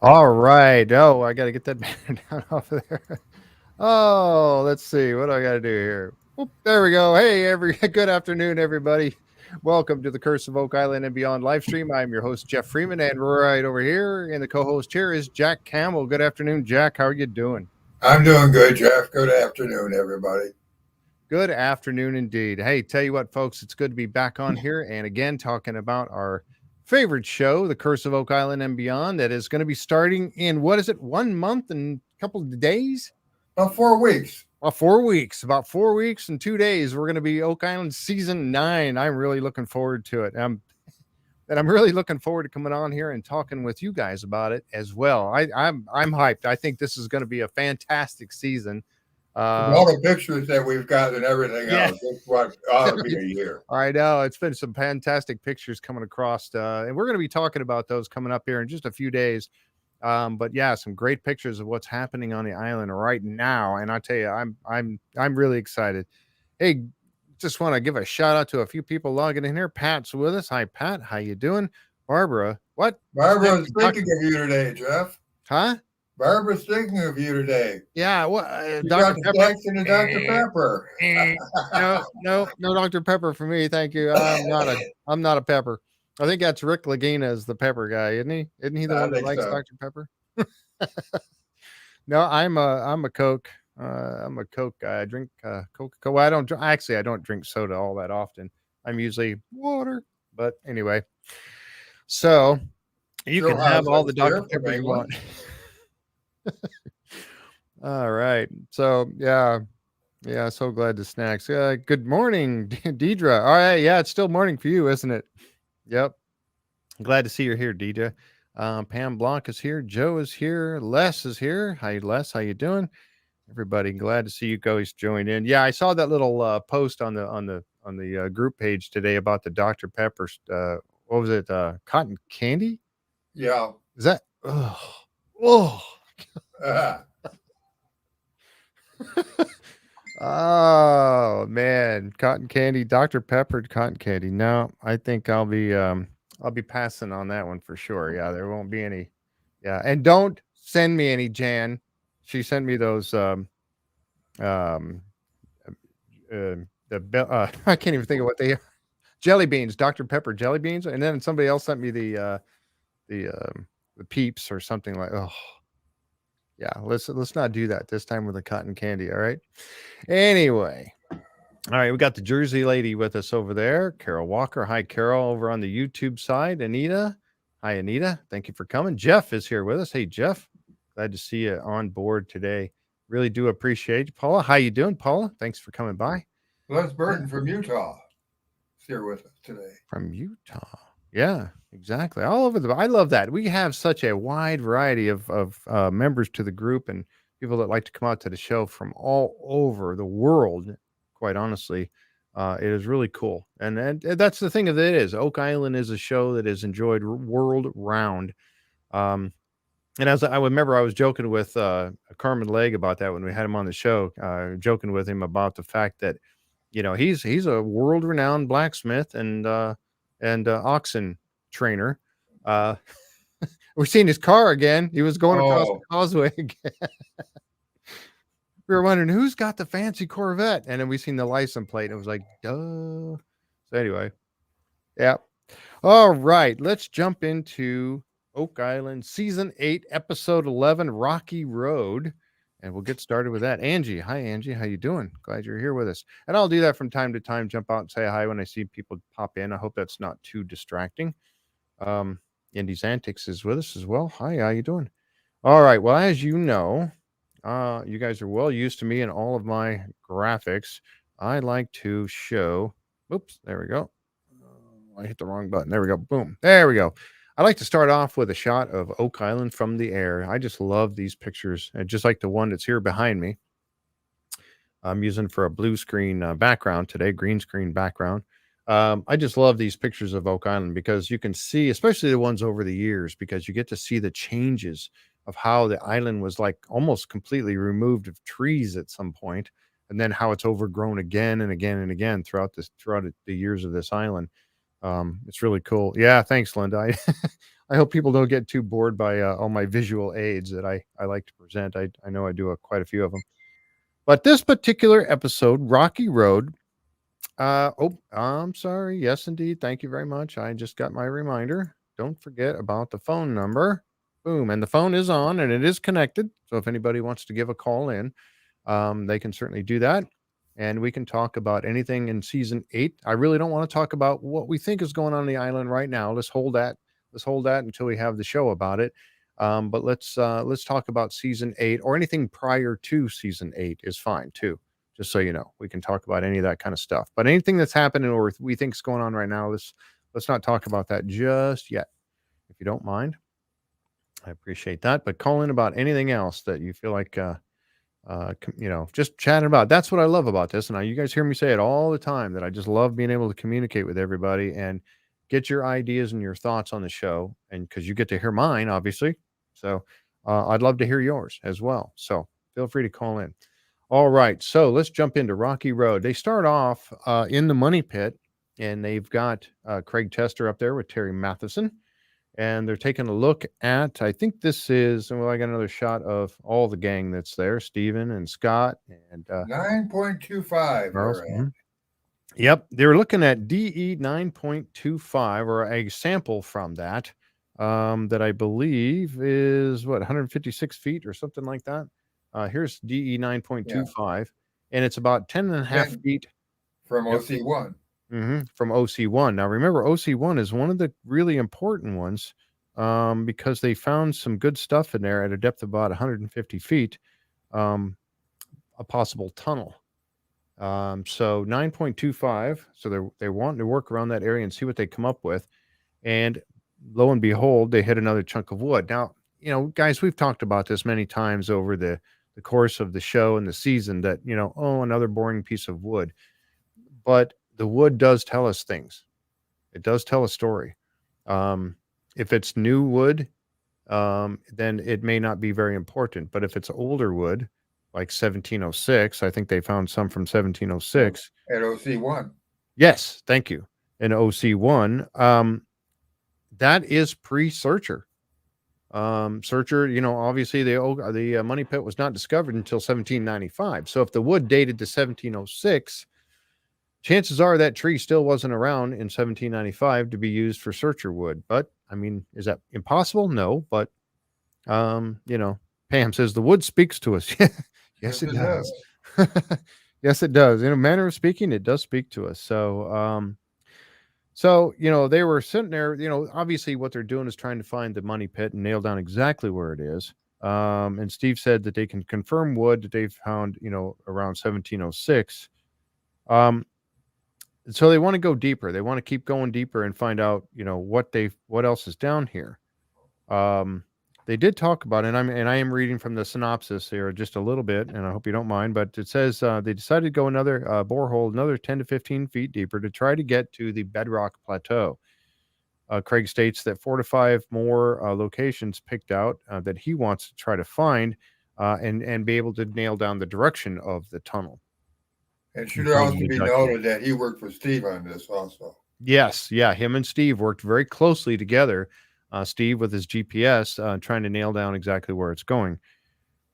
All right. Oh, I got to get that banner down off of there. Oh, let's see. What do I got to do here? Whoop, there we go. Hey, good afternoon, everybody. Welcome to the Curse of Oak Island and Beyond live stream. I'm your host, Jeff Freeman, and right over here in the co-host chair is Jack Campbell. Good afternoon, Jack. How are you doing? I'm doing good, Jeff. Good afternoon, everybody. Good afternoon indeed. Hey, tell you what, folks, it's good to be back on here and again talking about our favorite show, The Curse of Oak Island and Beyond, that is going to be starting in what is it, 1 month and a couple of days? About 4 weeks. 4 weeks, about 4 weeks and 2 days. We're going to be Oak Island season 9. I'm really looking forward to it. And I'm really looking forward to coming on here and talking with you guys about it as well. I'm hyped. I think this is going to be a fantastic season. With all the pictures that we've got and everything Yeah. else, this what ought to be a year. I know it's been some fantastic pictures coming across, and we're going to be talking about those coming up here in just a few days. But yeah, some great pictures of what's happening on the island right now, and I tell you, I'm really excited. Hey, just want to give a shout out to a few people logging in here. Pat's with us. Hi, Pat. How you doing? Barbara, what? Barbara's thinking of you today, Jeff. Huh? Barbara's thinking of you today. Yeah, what? You Dr. got the Pepper. text and the Dr. Pepper. No, Dr. Pepper for me. Thank you. I'm not a pepper. I think that's Rick Lagina is the pepper guy, isn't he? Isn't he the I one that think likes so. Dr. Pepper? No, I'm a Coke. I'm a Coke guy. I drink Coca-Cola. Well, I don't drink soda all that often. I'm usually water. But anyway, so you Still can has have all us the here Dr. from Pepper you England. want. All right. So yeah, so glad to snacks. Good morning, Deidre. All right, yeah, it's still morning for you, isn't it? Yep. Glad to see you're here, Deidre. Pam Blanc is here. Joe is here. Les is here. Hi, Les. How you doing? Everybody, glad to see you guys join in. Yeah, I saw that little post on the group page today about the Dr. Pepper. What was it? Cotton candy? Yeah. Is that? Oh. Uh, Oh man, cotton candy, Dr. Pepper cotton candy. No, I think I'll be passing on that one for sure. Yeah, there won't be any. Yeah, and don't send me any, Jan. She sent me those um I can't even think of what they are. Jelly beans, Dr. Pepper jelly beans, and then somebody else sent me the peeps or something like. Oh, yeah, let's not do that this time with the cotton candy, all right? Anyway, all right, we got the Jersey lady with us over there, Carol Walker. Hi, Carol, over on the YouTube side. Anita. Hi, Anita. Thank you for coming. Jeff is here with us. Hey, Jeff. Glad to see you on board today. Really do appreciate you. Paula, how you doing, Paula? Thanks for coming by. Les Burton from Utah is here with us today. From Utah. Yeah, exactly. All over the. I love that. We have such a wide variety of members to the group and people that like to come out to the show from all over the world. Quite honestly, it is really cool, and that's the thing of it is Oak Island is a show that is enjoyed world round. Um, and as I remember, I was joking with Carmen Legg about that when we had him on the show, joking with him about the fact that he's a world renowned blacksmith and oxen trainer. Uh, we've seen his car again. He was going across the Oh, causeway again. We were wondering who's got the fancy Corvette, and then we seen the license plate, and it was like, duh. So anyway, yeah. All right, let's jump into Oak Island season 8, episode 11, Rocky Road. And we'll get started with that. Angie, hi Angie, how you doing? Glad you're here with us. And I'll do that from time to time. Jump out and say hi when I see people pop in. I hope that's not too distracting. Indy's Antics is with us as well. Hi, how you doing? All right. Well, as you know, you guys are well used to me and all of my graphics. I like to show. Oops, there we go. I hit the wrong button. There we go. Boom. There we go. I like to start off with a shot of Oak Island from the air. I just love these pictures, just like the one that's here behind me. I'm using for a blue screen background today, green screen background. I just love these pictures of Oak Island because you can see, especially the ones over the years, because you get to see the changes of how the island was like almost completely removed of trees at some point, and then how it's overgrown again and again and again throughout the years of this island. It's really cool. Yeah, thanks, Linda. I hope people don't get too bored by all my visual aids that I like to present. I know I do quite a few of them. But this particular episode, Rocky Road. Oh, I'm sorry. Yes, indeed. Thank you very much. I just got my reminder. Don't forget about the phone number. Boom. And the phone is on and it is connected. So if anybody wants to give a call in, they can certainly do that. And we can talk about anything in season 8. I really don't want to talk about what we think is going on the island right now. Let's hold that. Let's hold that until we have the show about it. But let's talk about season 8 or anything prior to season 8 is fine too. Just so you know, we can talk about any of that kind of stuff. But anything that's happening or we think is going on right now, let's not talk about that just yet, if you don't mind. I appreciate that. But call in about anything else that you feel like just chatting about. That's what I love about this. And you guys hear me say it all the time that I just love being able to communicate with everybody and get your ideas and your thoughts on the show. And because you get to hear mine, obviously. So I'd love to hear yours as well. So feel free to call in. All right. So let's jump into Rocky Road. They start off in the money pit and they've got Craig Tester up there with Terry Matheson. And they're taking a look at, I think this is, well, I got another shot of all the gang that's there, Steven and Scott and 9.25. Charles. Yep. They were looking at DE 9.25 or a sample from that, that I believe is 156 feet or something like that. Here's DE 9.25, and it's about 10 and a half feet from OC1. From OC1. Now, remember, OC1 is one of the really important ones because they found some good stuff in there at a depth of about 150 feet, a possible tunnel. So 9.25. So they're wanting to work around that area and see what they come up with. And lo and behold, they hit another chunk of wood. Now, guys, we've talked about this many times over the course of the show and the season that, another boring piece of wood. But the wood does tell us things. It does tell a story. If it's new wood, then it may not be very important. But if it's older wood, like 1706, I think they found some from 1706. At OC1. Yes, thank you. In OC1, that is pre-Searcher. Searcher, obviously the money pit was not discovered until 1795. So if the wood dated to 1706, chances are that tree still wasn't around in 1795 to be used for Searcher wood. But I mean, is that impossible? No, but Pam says the wood speaks to us. Yes, it does. Yes, it does. In a manner of speaking, it does speak to us. So, they were sitting there, obviously what they're doing is trying to find the money pit and nail down exactly where it is. And Steve said that they can confirm wood that they've found, around 1706. So they want to go deeper. They want to keep going deeper and find out, what else is down here. They did talk about it, and I am reading from the synopsis here just a little bit, and I hope you don't mind, but it says they decided to go another borehole, another 10 to 15 feet deeper to try to get to the bedrock plateau. Craig states that 4 to 5 more locations picked out that he wants to try to find and be able to nail down the direction of the tunnel. It should also be noted that he worked for Steve on this also. Yes. Yeah. Him and Steve worked very closely together. Steve with his GPS trying to nail down exactly where it's going.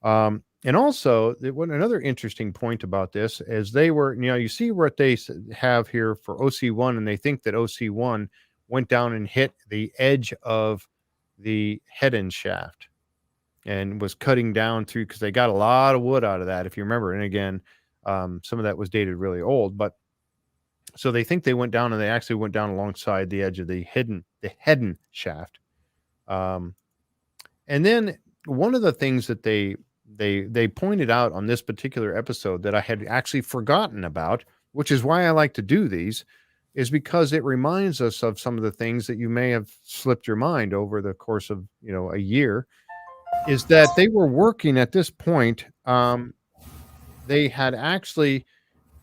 And also, another interesting point about this is they were, you see what they have here for OC1, and they think that OC1 went down and hit the edge of the head-end shaft and was cutting down through, because they got a lot of wood out of that, if you remember. And again, some of that was dated really old, but so they think they went down, and they actually went down alongside the edge of the head shaft. And then one of the things that they pointed out on this particular episode that I had actually forgotten about, which is why I like to do these, is because it reminds us of some of the things that you may have slipped your mind over the course of, a year, is that they were working at this point. They had actually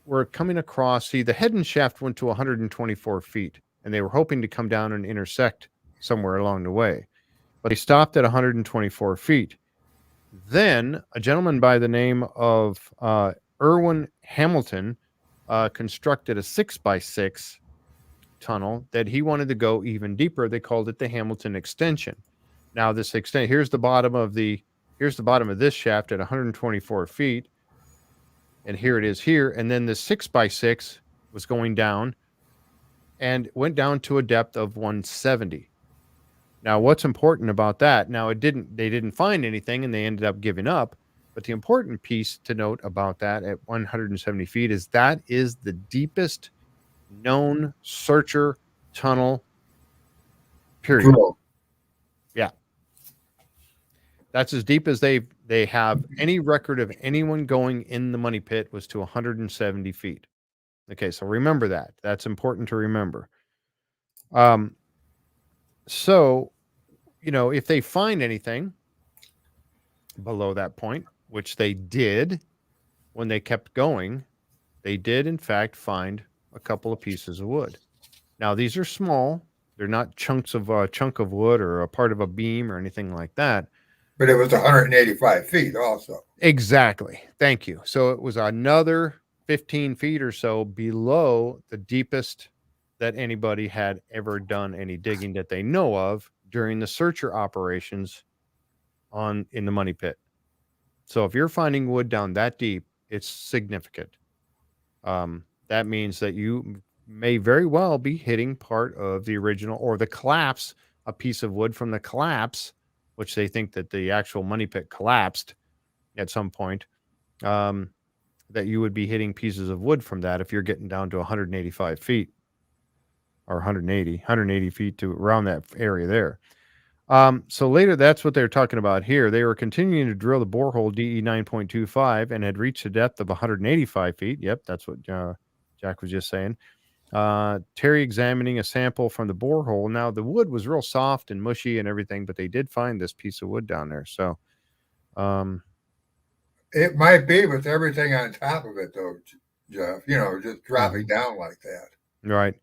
were coming across, the head and shaft went to 124 feet, and they were hoping to come down and intersect somewhere along the way, but they stopped at 124 feet. Then a gentleman by the name of Irwin Hamilton constructed a 6x6 tunnel that he wanted to go even deeper. They called it the Hamilton extension. Now this extent, here's the bottom of this shaft at 124 feet, and here it is here. And then the 6x6 was going down and went down to a depth of 170. Now, what's important about that? Now, they didn't find anything, and they ended up giving up. But the important piece to note about that at 170 feet is that is the deepest known searcher tunnel. Period. Cool. Yeah, that's as deep as they have any record of anyone going in the money pit was to 170 feet. Okay, so remember that. That's important to remember. So, if they find anything below that point, which they did when they kept going, they did in fact find a couple of pieces of wood. Now, these are small. They're not chunks of a chunk of wood or a part of a beam or anything like that. But it was 185 feet also. Exactly. Thank you. So it was another 15 feet or so below the deepest that anybody had ever done any digging that they know of during the searcher operations in the money pit. So if you're finding wood down that deep, it's significant. That means that you may very well be hitting part of the original or the collapse, a piece of wood from the collapse, which they think that the actual money pit collapsed at some point, that you would be hitting pieces of wood from that if you're getting down to 185 feet or 180 feet to around that area there. So later, that's what they're talking about here. They were continuing to drill the borehole DE 9.25 and had reached a depth of 185 feet. Yep, that's what Jack was just saying. Terry examining a sample from the borehole. Now, the wood was real soft and mushy and everything, but they did find this piece of wood down there. So, it might be with everything on top of it, though, Jeff. Just dropping down like that. Right.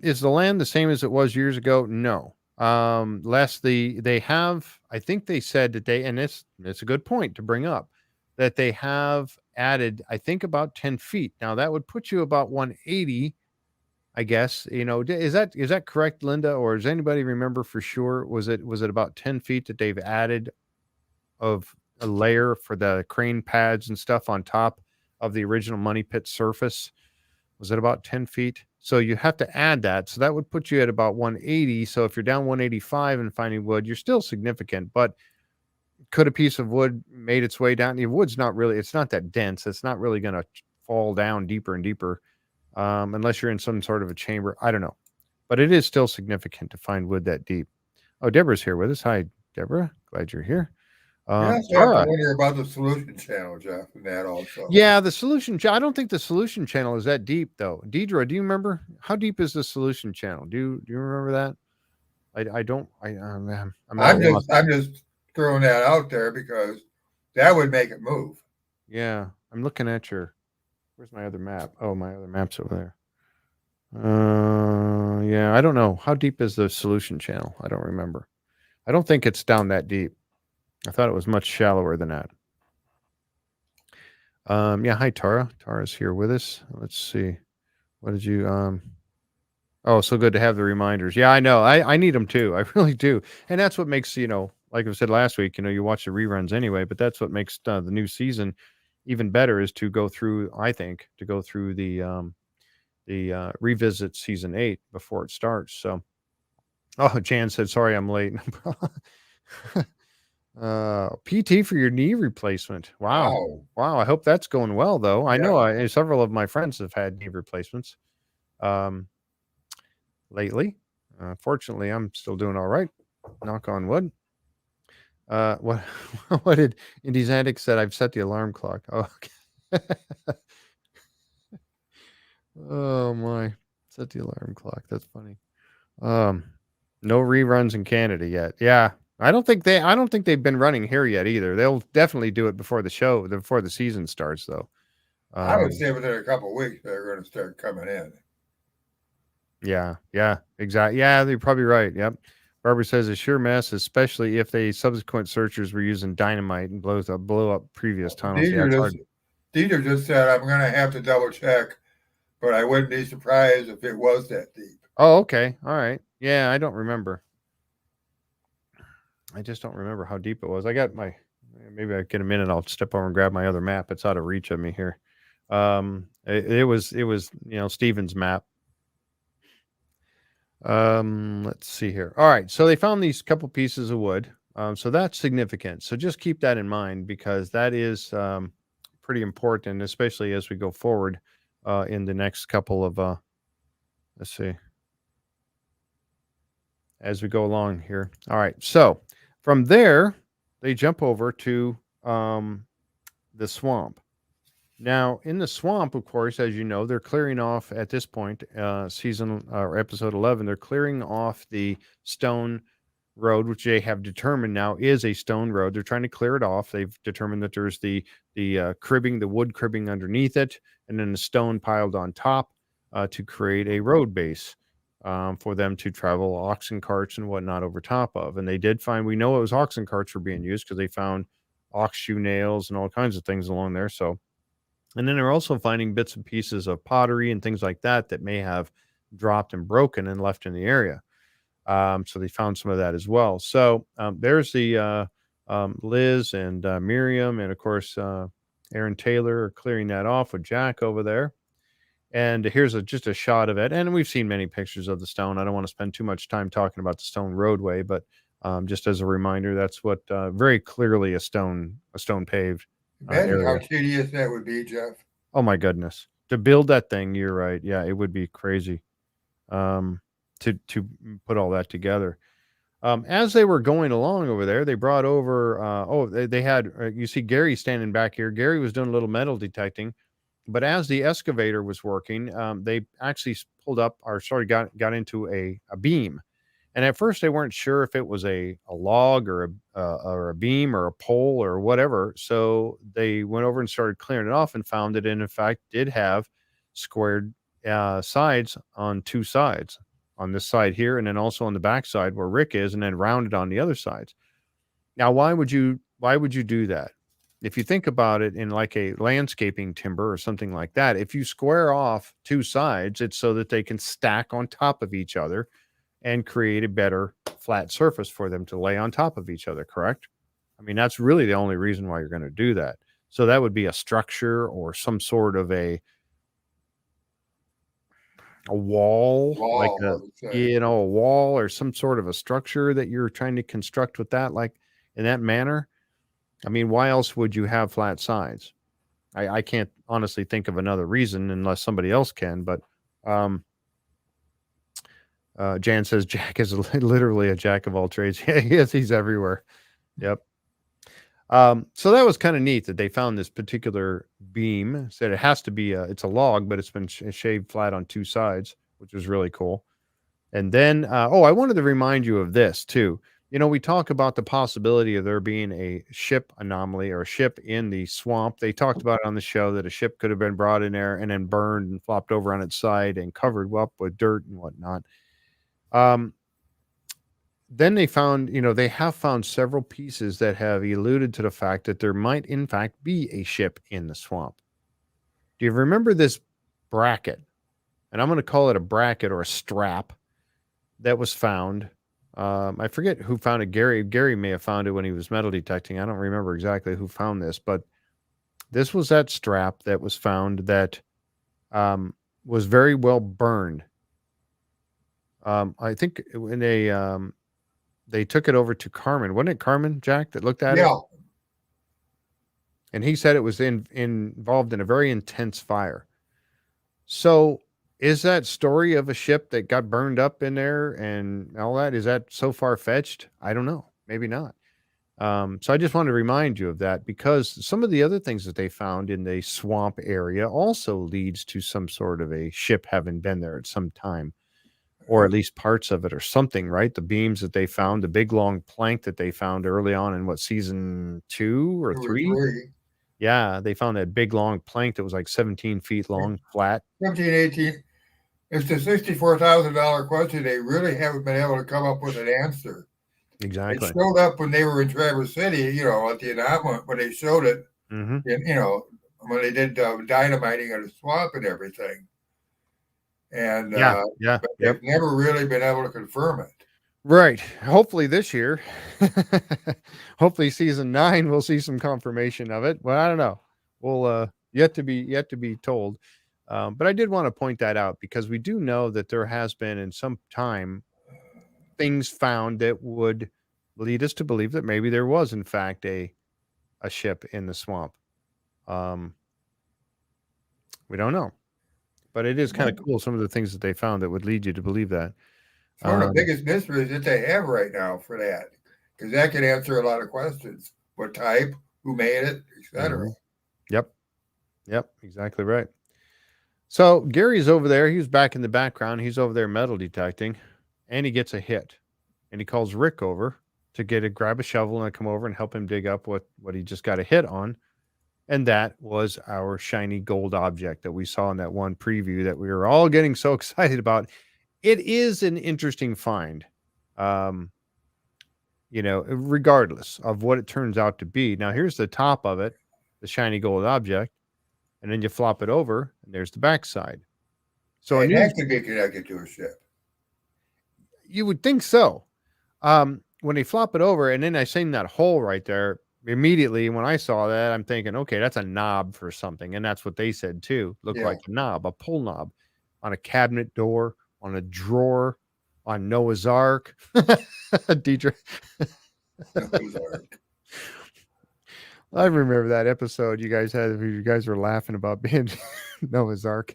Is the land the same as it was years ago? No. Less they have, I think they said that and it's a good point to bring up, that they have added, I think, about 10 feet. Now that would put you about 180, I guess. Is that correct, Linda? Or does anybody remember for sure? Was it about 10 feet that they've added of a layer for the crane pads and stuff on top of the original money pit surface? Was it about 10 feet? So you have to add that. So that would put you at about 180. So if you're down 185 and finding wood, you're still significant. But could a piece of wood made its way down? The wood's not really, it's not that dense. It's not really going to fall down deeper and deeper unless you're in some sort of a chamber. I don't know. But it is still significant to find wood that deep. Oh, Deborah's here with us. Hi, Deborah. Glad you're here. I have to wonder about the solution channel, Jeff, and that also. Yeah, the solution. I don't think the solution channel is that deep, though. Deidre, do you remember how deep is the solution channel? Do you remember that? I don't. I'm just throwing that out there because that would make it move. Yeah, I'm looking at your. Where's my other map? Oh, my other map's over there. Yeah, I don't know. How deep is the solution channel? I don't remember. I don't think it's down that deep. I thought it was much shallower than that. Yeah, hi Tara. Tara's here with us. Let's see. What did you oh, so good to have the reminders. Yeah, I know. I need them too. I really do. And that's what makes, like I said last week, you watch the reruns anyway, but that's what makes the new season even better is to go through, I think, the revisit season 8 before it starts. So Jan said, sorry, I'm late. PT for your knee replacement. Wow. I hope that's going well, though. I know several of my friends have had knee replacements lately. Fortunately, I'm still doing all right. Knock on wood. What did Indy's Antic said? I've set the alarm clock. Oh, okay. Oh my, set the alarm clock. That's funny. No reruns in Canada yet. Yeah. I don't think they've been running here yet either. They'll definitely do it before the season starts, though. I would say within a couple of weeks they're going to start coming in. Yeah, exactly. Yeah, you're probably right. Yep. Barbara says a sure mess, especially if the subsequent searchers were using dynamite and blow up previous tunnels. Dieter just said I'm going to have to double check, but I wouldn't be surprised if it was that deep. Oh, okay. All right. Yeah, I don't remember. I just don't remember how deep it was. I got my maybe I get a minute. I'll step over and grab my other map. It's out of reach of me here. It was Steven's map. Let's see here. All right, so they found these couple pieces of wood. So that's significant. So just keep that in mind because that is pretty important, especially as we go forward in the next couple of let's see, as we go along here. All right, so from there they jump over to the swamp. Now, in the swamp, of course, as you know, they're clearing off at this point, season or episode 11, they're clearing off the stone road, which they have determined now is a stone road. They're trying to clear it off. They've determined that there's the cribbing, the wood cribbing underneath it, and then the stone piled on top to create a road base for them to travel oxen carts and whatnot over top of. And they did find, we know it was oxen carts were being used because they found ox shoe nails and all kinds of things along there. So and then they're also finding bits and pieces of pottery and things like that that may have dropped and broken and left in the area. So they found some of that as well. So there's the Liz and Miriam, and of course Aaron Taylor are clearing that off with Jack over there. And here's just a shot of it. And we've seen many pictures of the stone. I don't want to spend too much time talking about the stone roadway, but just as a reminder, that's what very clearly a stone paved Imagine how area. tedious that would be, Jeff. Oh my goodness. To build that thing, you're right. Yeah, it would be crazy um, to put all that together. As they were going along over there, they brought over. They had. You see Gary standing back here. Gary was doing a little metal detecting, but as the excavator was working, they actually pulled up or sorry got into a beam. And at first, they weren't sure if it was a log or a beam or a pole or whatever. So they went over and started clearing it off and found that it, in fact, did have squared sides on two sides, on this side here, and then also on the back side where Rick is, and then rounded on the other sides. Now, why would you do that? If you think about it in like a landscaping timber or something like that, if you square off two sides, it's so that they can stack on top of each other and create a better flat surface for them to lay on top of each other, correct? I mean, that's really the only reason why you're going to do that. So that would be a structure or some sort of a wall, like Wall, I would say. a wall or some sort of a structure that you're trying to construct with that, like in that manner. I mean, why else would you have flat sides? I can't honestly think of another reason unless somebody else can, but um, Jan says Jack is literally a jack of all trades. Yeah, he is. He's everywhere. Yep. So that was kind of neat that they found this particular beam. Said it has to be it's a log, but it's been shaved flat on two sides, which was really cool. And then, I wanted to remind you of this too. We talk about the possibility of there being a ship anomaly or a ship in the swamp. They talked about it on the show that a ship could have been brought in there and then burned and flopped over on its side and covered up with dirt and whatnot. Um, then they have found several pieces that have alluded to the fact that there might, in fact, be a ship in the swamp. Do you remember this bracket? And I'm going to call it a bracket or a strap that was found. I forget who found it. Gary may have found it when he was metal detecting. I don't remember exactly who found this, but this was that strap that was found that was very well burned. I think when they took it over to Carmen. Wasn't it Carmen, Jack, that looked at it? Yeah. And he said it was involved in a very intense fire. So is that story of a ship that got burned up in there and all that, is that so far-fetched? I don't know. Maybe not. So I just wanted to remind you of that because some of the other things that they found in the swamp area also leads to some sort of a ship having been there at some time. Or at least parts of it or something, right? The beams that they found, the big long plank that they found early on in season 2 or 3? Yeah, they found that big long plank that was like 17 feet long, flat. 17, 18. It's the $64,000 question. They really haven't been able to come up with an answer. Exactly. It showed up when they were in Traverse City, at the announcement when they showed it, Mm-hmm. when they did dynamiting of the swamp and everything. and Yeah, yeah, but yep. they've never really been able to confirm it. Right. Hopefully this year. Hopefully season 9 we'll see some confirmation of it. Well, I don't know. We'll yet to be told. But I did want to point that out because we do know that there has been in some time things found that would lead us to believe that maybe there was in fact a ship in the swamp. Um, we don't know, but it is kind of One, cool some of the things that they found that would lead you to believe that. it's one of the Um, biggest mysteries that they have right now for that, because that can answer a lot of questions. What type, who made it, etc. mhm. Yep, yep, exactly right. So Gary's over there. He's back in the background. He's over there metal detecting, and he gets a hit. And he calls Rick over to grab a shovel and come over and help him dig up what he just got a hit on. And that was our shiny gold object that we saw in that one preview that we were all getting so excited about. It is an interesting find, um, regardless of what it turns out to be. Now, here's the top of it, the shiny gold object, and then you flop it over, and there's the backside. So a It new has to be connected to a ship. You would think so. When they flop it over, and then I seen that hole right there, immediately when I saw that, I'm thinking, okay, that's a knob for something. And that's what they said too. Looked Yeah, like a knob, a pull knob on a cabinet door, on a drawer, on Noah's Ark. Deidre, those are. I remember that episode you guys had. You guys were laughing about being Noah's Ark.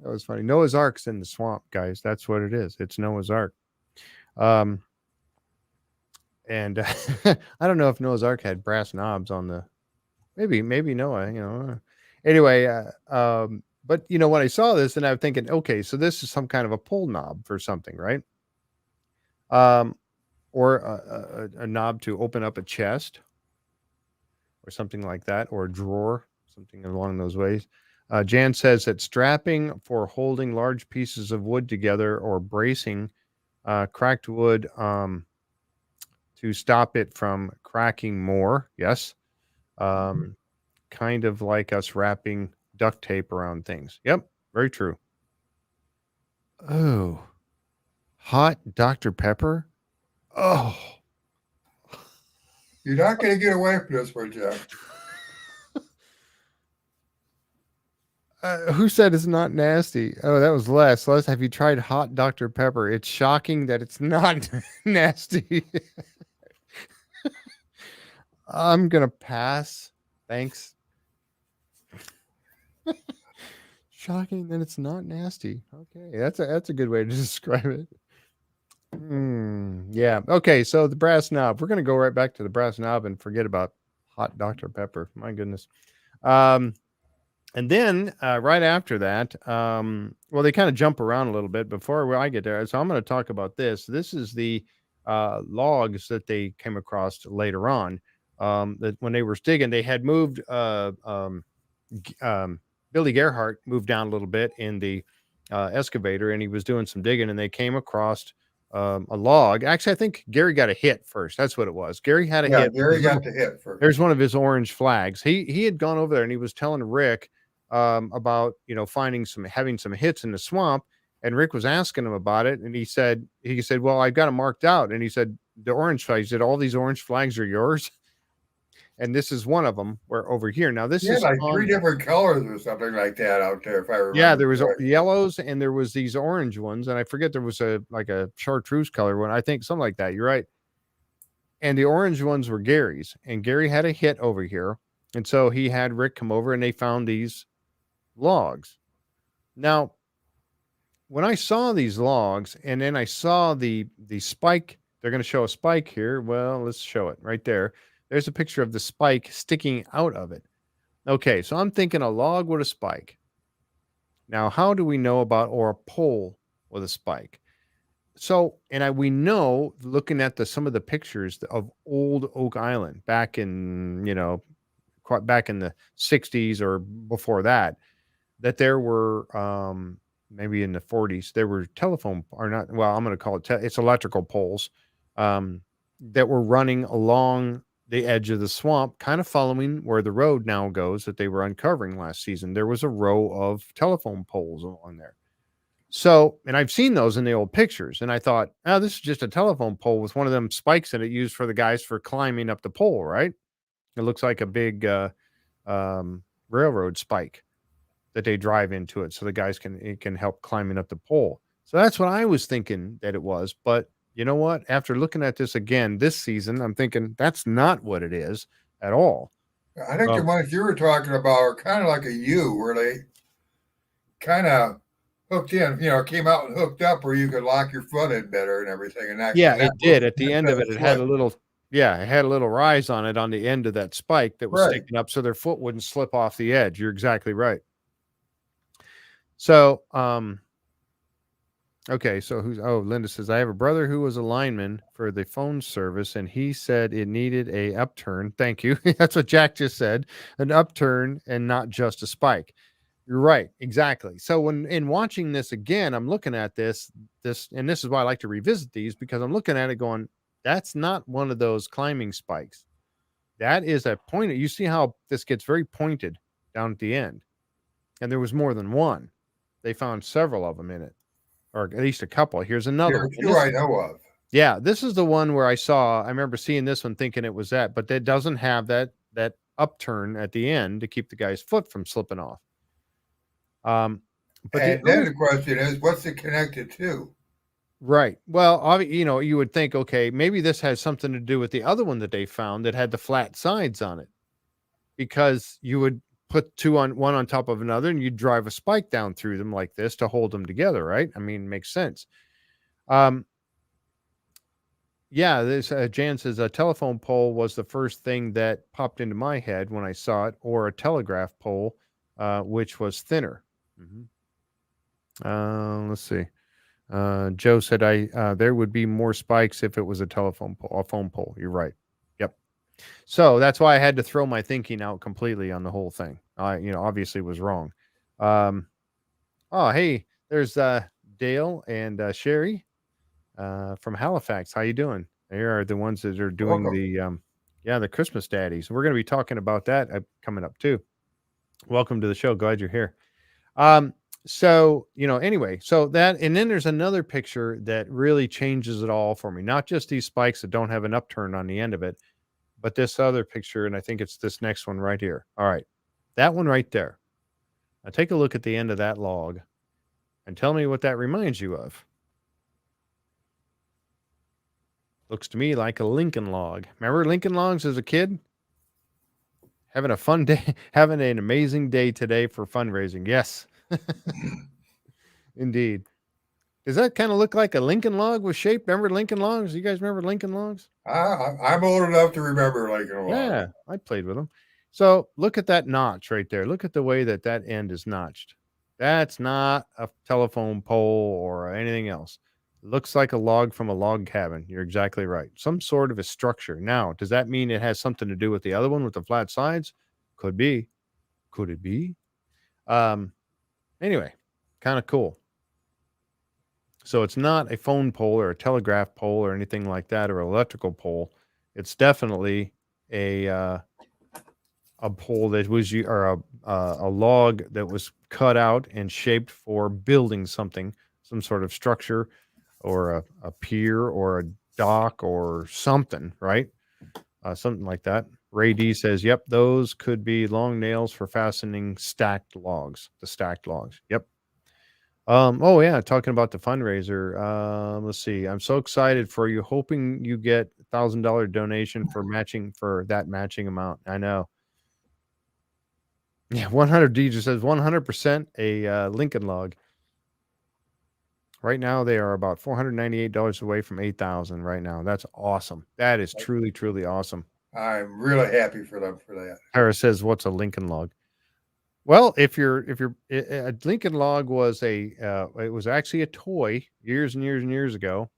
That was funny. Noah's Ark's in the swamp, guys. That's what it is. It's Noah's Ark. Um, And I don't know if Noah's Ark had brass knobs on the maybe Noah, Anyway, but when I saw this and I'm thinking, okay, so this is some kind of a pull knob for something, right? Um, or a knob to open up a chest or something like that, or a drawer, something along those ways. Jan says that strapping for holding large pieces of wood together or bracing cracked wood to stop it from cracking more. Yes. Um, kind of like us wrapping duct tape around things. Yep, very true. Oh, hot Dr. Pepper. Oh, You're not going to get away from this one, Jeff. who said it's not nasty? Oh, that was Les. Les, have you tried hot Dr. Pepper? It's shocking that it's not nasty. I'm gonna pass. Thanks. Shocking that it's not nasty. Okay, that's a good way to describe it. Yeah. Okay. So the brass knob. We're gonna go right back to the brass knob and forget about hot Dr. Pepper. My goodness. Um, and then right after that, well, they kind of jump around a little bit before I get there. So I'm going to talk about this. This is the logs that they came across later on. That when they were digging, they had moved. Billy Gerhardt moved down a little bit in the excavator, and he was doing some digging, and they came across a log. Actually, I think Gary got a hit first. That's what it was. Gary had a Yeah, hit. Gary got the hit first. There's one of his orange flags. He had gone over there and he was telling Rick about having some hits in the swamp, and Rick was asking him about it, and he said, well, I've got it marked out, and he said the orange flags. He said all these orange flags are yours, and this is one of them. We're over here now. This He had is like on. three different colors or something like that out there, if I Yeah, remember there was correctly. yellows and there was these orange ones, and I forget there was a chartreuse color one. I think something like that. You're right. And the orange ones were Gary's, and Gary had a hit over here, and so he had Rick come over, and they found these logs. Now, when I saw these logs, and then I saw the spike, they're going to show a spike here. Well, let's show it right there. There's a picture of the spike sticking out of it. Okay, so I'm thinking a log with a spike. Now, how do we know about or a pole with a spike? So, we know looking at some of the pictures of old Oak Island back in quite back in the 60s or before that, that there were maybe in the 40s there were telephone or not. Well, I'm going to call it it's electrical poles that were running along the edge of the swamp, kind of following where the road now goes that they were uncovering last season. There was a row of telephone poles along there. So, and I've seen those in the old pictures, and I thought, oh, this is just a telephone pole with one of them spikes that it used for the guys for climbing up the pole, right? It looks like a big railroad spike that they drive into it, so the guys can help climbing up the pole. So that's what I was thinking that it was. But you know what? After looking at this again this season, I'm thinking that's not what it is at all. I think the ones you were talking about are kind of like a U, where they kind of hooked in, came out and hooked up where you could lock your foot in better and everything. Yeah, And that it was did. At the meant end for of the it, it had foot. a little yeah, it had a little rise on it on the end of that spike that was Right. sticking up so their foot wouldn't slip off the edge. You're exactly right. So, okay, so Linda says, I have a brother who was a lineman for the phone service, and he said it needed a upturn. Thank you. That's what Jack just said, an upturn and not just a spike. You're right. Exactly. So when in watching this again, I'm looking at and this is why I like to revisit these because I'm looking at it going, that's not one of those climbing spikes. That is a point. You see how this gets very pointed down at the end. And there was more than one. They found several of them in it, or at least a couple. Here's another There one. are two I know of. Yeah, this is the one where I remember seeing this one thinking it was that, but that doesn't have that upturn at the end to keep the guy's foot from slipping off. But And then the question is, what's it connected to? Right. Well, you would think, okay, maybe this has something to do with the other one that they found that had the flat sides on it, because you would put one on top of another, and you'd drive a spike down through them like this to hold them together, right? I mean, it makes sense. Yeah, this Jan says a telephone pole was the first thing that popped into my head when I saw it, or a telegraph pole, which was thinner. Let's see. Joe said there would be more spikes if it was a phone pole. You're right. Yep. So that's why I had to throw my thinking out completely on the whole thing. I, obviously was wrong. Oh, hey, there's Dale and Sherry from Halifax. How you doing? They are the ones that are doing the Christmas daddies. We're going to be talking about that coming up too. Welcome to the show. Glad you're here. So, anyway, so that, and then there's another picture that really changes it all for me. Not just these spikes that don't have an upturn on the end of it, but this other picture. And I think it's this next one right here. All right. That one right there. Now take a look at the end of that log and tell me what that reminds you of. Looks to me like a Lincoln log. Remember Lincoln logs as a kid? Having a fun day, having an amazing day today for fundraising. Yes. Indeed. Does that kind of look like a Lincoln log was shaped? Remember Lincoln logs? You guys remember Lincoln logs? I'm old enough to remember Lincoln logs. Yeah, I played with them. So look at that notch right there. Look at the way that end is notched. That's not a telephone pole or anything else. It looks like a log from a log cabin. You're exactly right. Some sort of a structure. Now, does that mean it has something to do with the other one with the flat sides? Could be. Could it be? Anyway, kind of cool. So it's not a phone pole or a telegraph pole or anything like that, or electrical pole. It's definitely a pole that was or a log that was cut out and shaped for building something, some sort of structure, or a pier or a dock or something, right? Something like that. Ray D says, "Yep, those could be long nails for fastening stacked logs. The stacked logs. Yep." Oh yeah, talking about the fundraiser. Let's see. I'm so excited for you. Hoping you get $1,000 donation for that matching amount. I know. Yeah, 100 D just says 100% a Lincoln log. Right now they are about $498 away from 8,000 right now. That's awesome. That is truly, truly awesome. I'm really happy for them for that. Tara says, "What's a Lincoln log?" Well, if a Lincoln log was it was actually a toy years and years and years ago,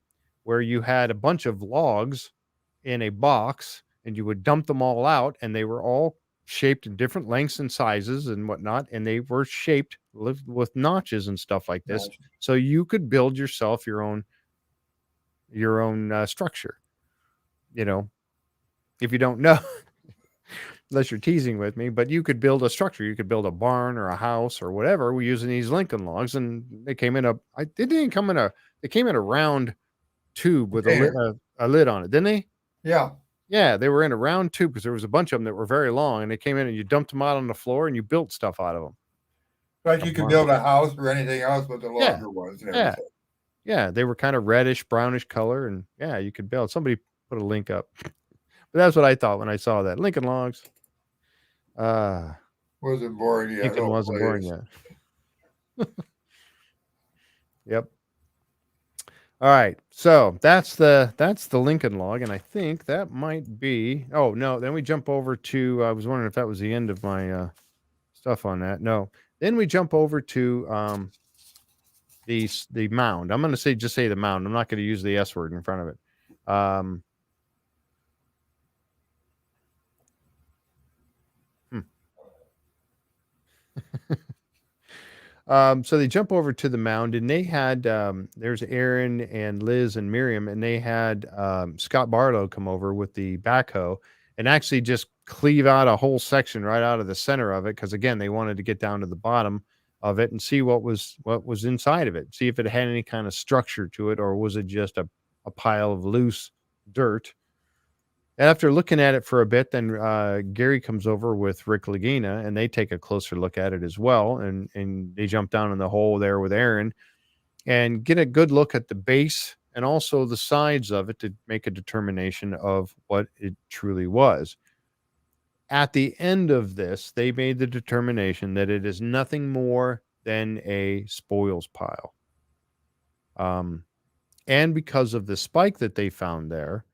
where you had a bunch of logs in a box and you would dump them all out, and they were all shaped in different lengths and sizes and whatnot, and they were shaped with notches and stuff like this, so you could build yourself your own structure. If you don't know. unless you're teasing with me, but you could build a structure. You could build a barn or a house or whatever. We're using these Lincoln logs, and they came in they didn't come in they came in a round tube with Container. a lid on it, didn't they? Yeah. Yeah, they were in a round tube because there was a bunch of them that were very long, and they came in and you dumped them out on the floor and you built stuff out of them. Like A you could barn. build a house or anything else with the Yeah, logger was and yeah, everything. yeah. They were kind of reddish, brownish color, and yeah, you could build. Somebody put a link up, but that's what I thought when I saw that Lincoln logs. Uh Wasn't boring yet. Lincoln Oh, wasn't born please. yet. Yep. All right. So that's the Lincoln log, and I think that might be. Oh no! Then we jump over to. I was wondering if that was the end of my stuff on that. No. Then we jump over to the mound. I'm going to say the mound. I'm not going to use the S word in front of it. Hmm. So they jump over to the mound, and they had there's Aaron and Liz and Miriam, and they had Scott Barlow come over with the backhoe and actually just cleave out a whole section right out of the center of it because again they wanted to get down to the bottom of it and see what was inside of it, see if it had any kind of structure to it or was it just a pile of loose dirt. After looking at it for a bit, then Gary comes over with Rick Lagina, and they take a closer look at it as well. And they jump down in the hole there with Aaron and get a good look at the base and also the sides of it to make a determination of what it truly was. At the end of this, they made the determination that it is nothing more than a spoils pile. And because of the spike that they found there,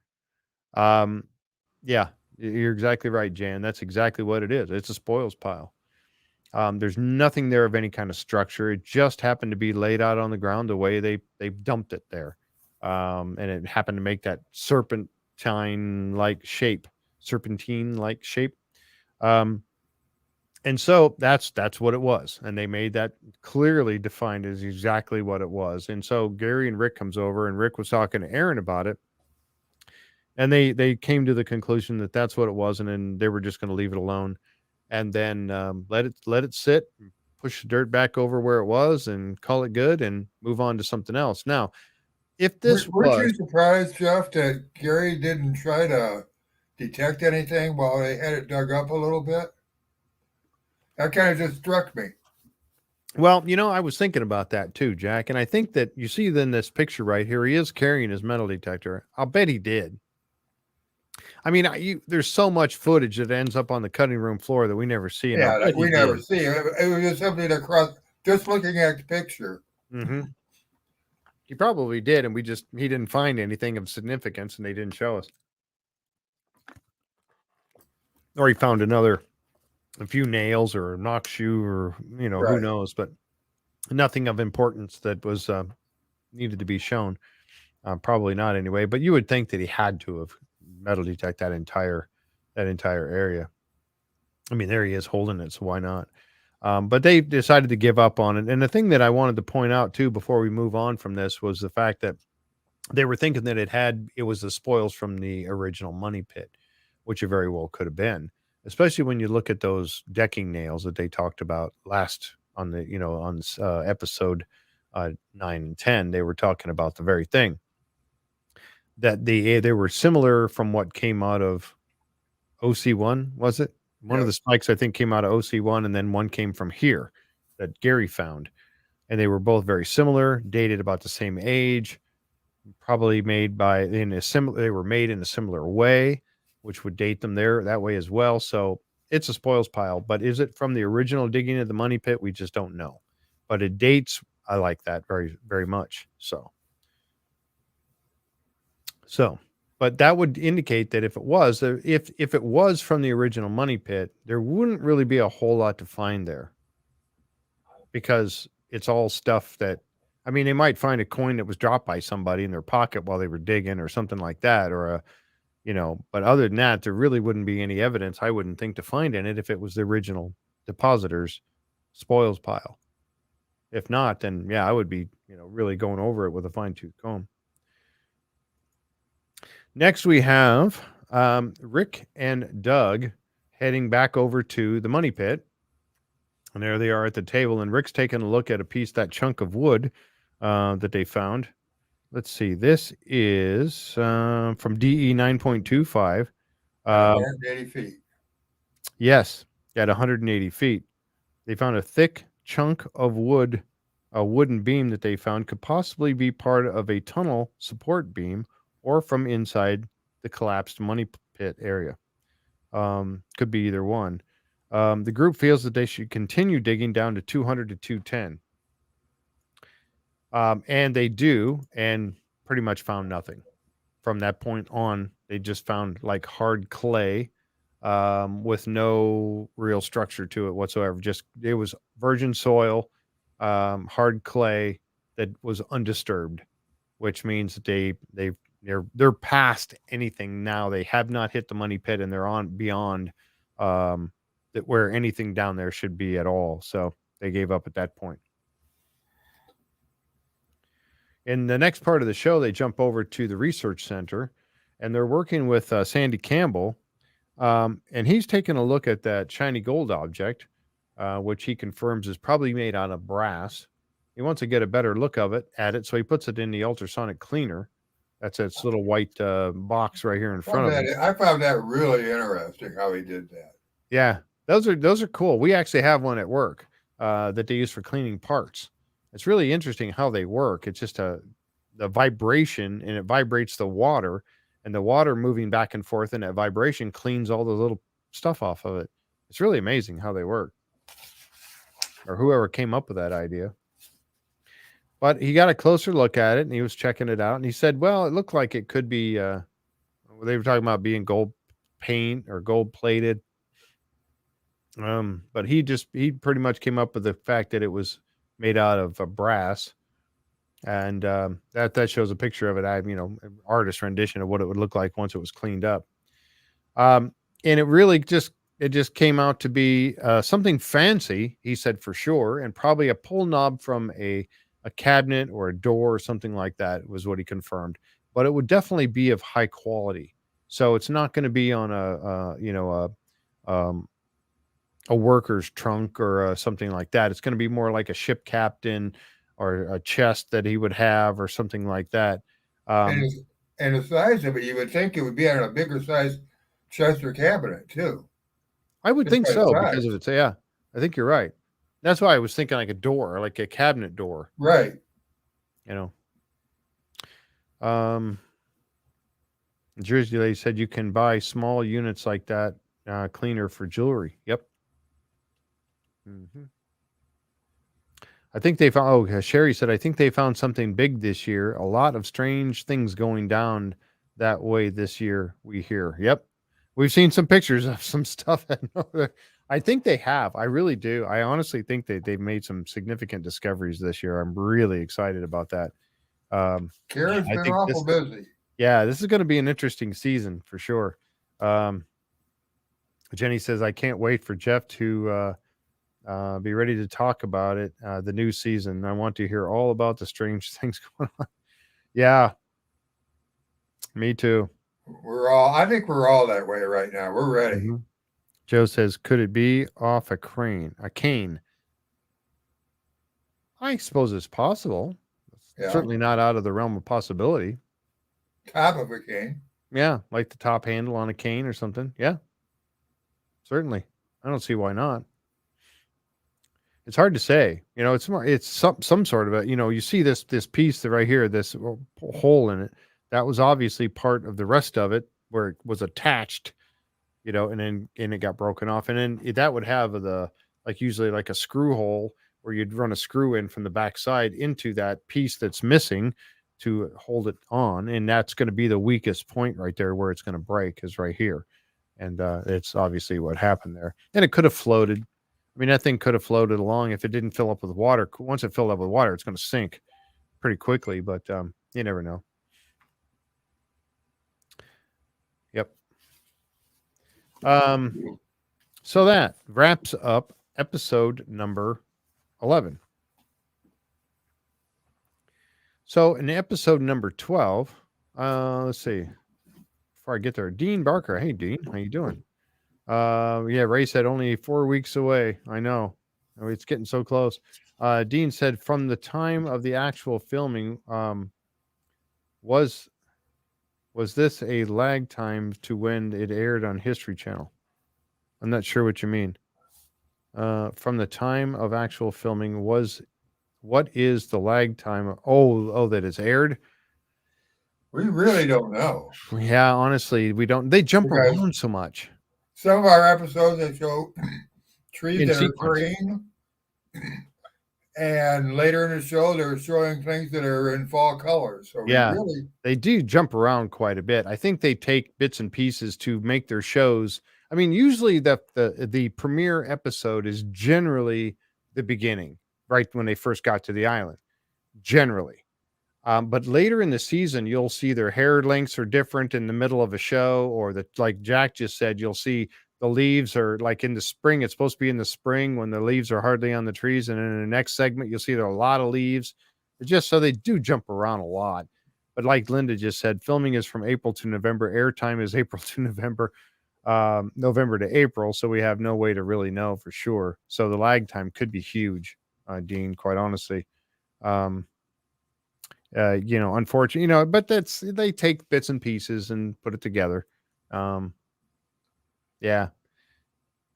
um, yeah, you're exactly right, Jan. That's exactly what it is. It's a spoils pile. There's nothing there of any kind of structure. It just happened to be laid out on the ground the way they dumped it there, and it happened to make that serpentine like shape. Um, and so that's what it was, and they made that clearly defined as exactly what it was. And so Gary and Rick comes over, and Rick was talking to Aaron about it and they came to the conclusion that that's what it was, and then they were just going to leave it alone, and then let it sit, push the dirt back over where it was, and call it good, and move on to something else. Now, if this Weren't was you surprised, Jeff, that Gary didn't try to detect anything while they had it dug up a little bit? That kind of just struck me. well, I was thinking about that too, Jack, and I think that you see in this picture right here, he is carrying his metal detector. I'll bet he did. I mean, there's so much footage that ends up on the cutting room floor that we never see, and I'll Yeah, bet that he we never did. see. It was just something across, just looking at the picture. Mm-hmm. He probably did, and he didn't find anything of significance, and they didn't show us. Or he found a few nails or a knock shoe or who Right. knows, but nothing of importance that was needed to be shown. Probably not anyway, but you would think that he had to have metal detect that entire area. I mean, there he is holding it, so why not? But they decided to give up on it. And the thing that I wanted to point out too before we move on from this was the fact that they were thinking that it was the spoils from the original money pit, which it very well could have been, especially when you look at those decking nails that they talked about last on the on episode 9 and 10. They were talking about the very thing that they were similar from what came out of OC1. Was it one of the Yes. spikes? I think came out of OC1, and then one came from here that Gary found, and they were both very similar, dated about the same age, probably made they were made in a similar way, which would date them there that way as well. So it's a spoils pile, but is it from the original digging of the money pit? We just don't know, but it dates. I like that very, very much. So, but that would indicate that if it was from the original money pit, there wouldn't really be a whole lot to find there because it's all stuff that, I mean, they might find a coin that was dropped by somebody in their pocket while they were digging or something like that, but other than that, there really wouldn't be any evidence, I wouldn't think, to find in it if it was the original depositor's spoils pile. If not, then yeah, I would be, really going over it with a fine tooth comb. Next, we have Rick and Doug heading back over to the money pit. And there they are at the table. And Rick's taking a look at a piece, that chunk of wood that they found. Let's see. This is from DE 9.25. at Um, 180 feet. yes, at 180 feet. They found a thick chunk of wood, a wooden beam that they found could possibly be part of a tunnel support beam or from inside the collapsed money pit area. Could be either one. The group feels that they should continue digging down to 200 to 210. And they do, and pretty much found nothing. From that point on, they just found like hard clay with no real structure to it whatsoever. Just it was virgin soil, hard clay that was undisturbed, which means that they're past anything now. They have not hit the money pit, and they're on beyond that where anything down there should be at all. So they gave up at that point. In the next part of the show, they jump over to the research center, and they're working with Sandy Campbell, and he's taking a look at that shiny gold object, which he confirms is probably made out of brass. He wants to get a better look of it at it, so he puts it in the ultrasonic cleaner. That's its little white box right here in front of him. I found that really interesting how he did that. Yeah, those are cool. We actually have one at work that they use for cleaning parts. It's really interesting how they work. It's just the vibration, and it vibrates the water, and the water moving back and forth, and that vibration cleans all the little stuff off of it. It's really amazing how they work, or whoever came up with that idea. But he got a closer look at it, and he was checking it out, and he said, well, it looked like it could be, they were talking about being gold paint or gold plated. But he pretty much came up with the fact that it was made out of brass. And that shows a picture of it. Artist rendition of what it would look like once it was cleaned up. And it really just came out to be something fancy, he said for sure, and probably a pull knob from a cabinet or a door or something like that was what he confirmed. But it would definitely be of high quality. So it's not going to be on a worker's trunk or something like that. It's going to be more like a ship captain or a chest that he would have or something like that. And the size of it, you would think it would be on a bigger size chest or cabinet too. I would think so because of its, yeah, I think you're right. That's why I was thinking like a door, like a cabinet door. Right. Jersey Lady said you can buy small units like that cleaner for jewelry. Yep. Mm-hmm. I think they found, Sherry said, I think they found something big this year. A lot of strange things going down that way this year, we hear. Yep. We've seen some pictures of some stuff. I think they have. I really do. I honestly think they've made some significant discoveries this year. I'm really excited about that. Karen's been awful busy. Yeah, this is going to be an interesting season for sure. Jenny says, I can't wait for Jeff to be ready to talk about it, the new season. I want to hear all about the strange things going on. Yeah, me too. I think we're all that way right now. We're ready. Mm-hmm. Joe says, could it be off a cane? I suppose it's possible. It's certainly not out of the realm of possibility. Top of a cane. Yeah, like the top handle on a cane or something. Yeah, certainly. I don't see why not. It's hard to say. It's some sort of a, you see this piece right here, this hole in it. That was obviously part of the rest of it where it was attached, and it got broken off. And then that would have usually like a screw hole where you'd run a screw in from the backside into that piece that's missing to hold it on. And that's going to be the weakest point right there where it's going to break is right here. And it's obviously what happened there. And it could have floated. I mean, that thing could have floated along if it didn't fill up with water. Once it filled up with water, it's going to sink pretty quickly, but you never know. Yep. So that wraps up episode number 11. So in episode number 12, let's see. Before I get there, Dean Barker. Hey, Dean, how you doing? Yeah, Ray said only 4 weeks away. I know. Oh, it's getting so close. Dean said from the time of the actual filming, was was this a lag time to when it aired on History Channel? I'm not sure what you mean. From the time of actual filming, what is the lag time? Oh, that it's aired. We really don't know Yeah, honestly, we don't. They jump because around so much some of our episodes they show trees in that are sequence. green, and later in the show they're showing things that are in fall colors. So we Yeah, really, they do jump around quite a bit. I think they take bits and pieces to make their shows. I mean, usually the premiere episode is generally the beginning, right when they first got to the island. Generally, but later in the season, you'll see their hair lengths are different in the middle of a show, or like Jack just said, you'll see the leaves are like in the spring. It's supposed to be in the spring when the leaves are hardly on the trees, and in the next segment, you'll see there are a lot of leaves. It's just so they do jump around a lot. But like Linda just said, filming is from April to November. Airtime is April to November, November to April. So we have no way to really know for sure. So the lag time could be huge, Dean. Quite honestly. Um, unfortunately, but they take bits and pieces and put it together. Um, yeah,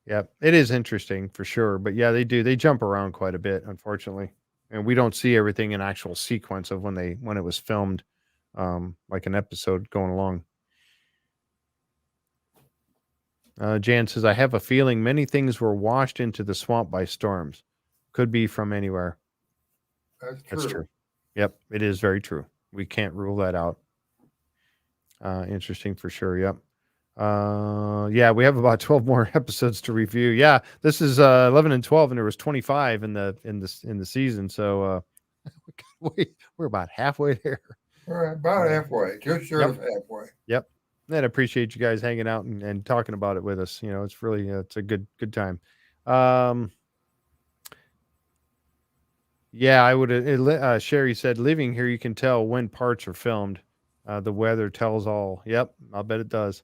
yeah, it is interesting for sure. But yeah, they jump around quite a bit, unfortunately, and we don't see everything in actual sequence of when it was filmed, like an episode going along. Jan says, "I have a feeling many things were washed into the swamp by storms. Could be from anywhere." that's That's true. true. Yep, it is very true. We can't rule that out. Interesting for sure. Yep. Yeah, we have about 12 more episodes to review. Yeah, this is 11 and 12, and there was 25 in the season. So we're about halfway there. We're about Uh, halfway, just short yep, of halfway. yep. And I appreciate you guys hanging out and talking about it with us. It's really it's a good time. Um, yeah, I would. Sherry said, "Living here, you can tell when parts are filmed. The weather tells all." Yep, I'll bet it does.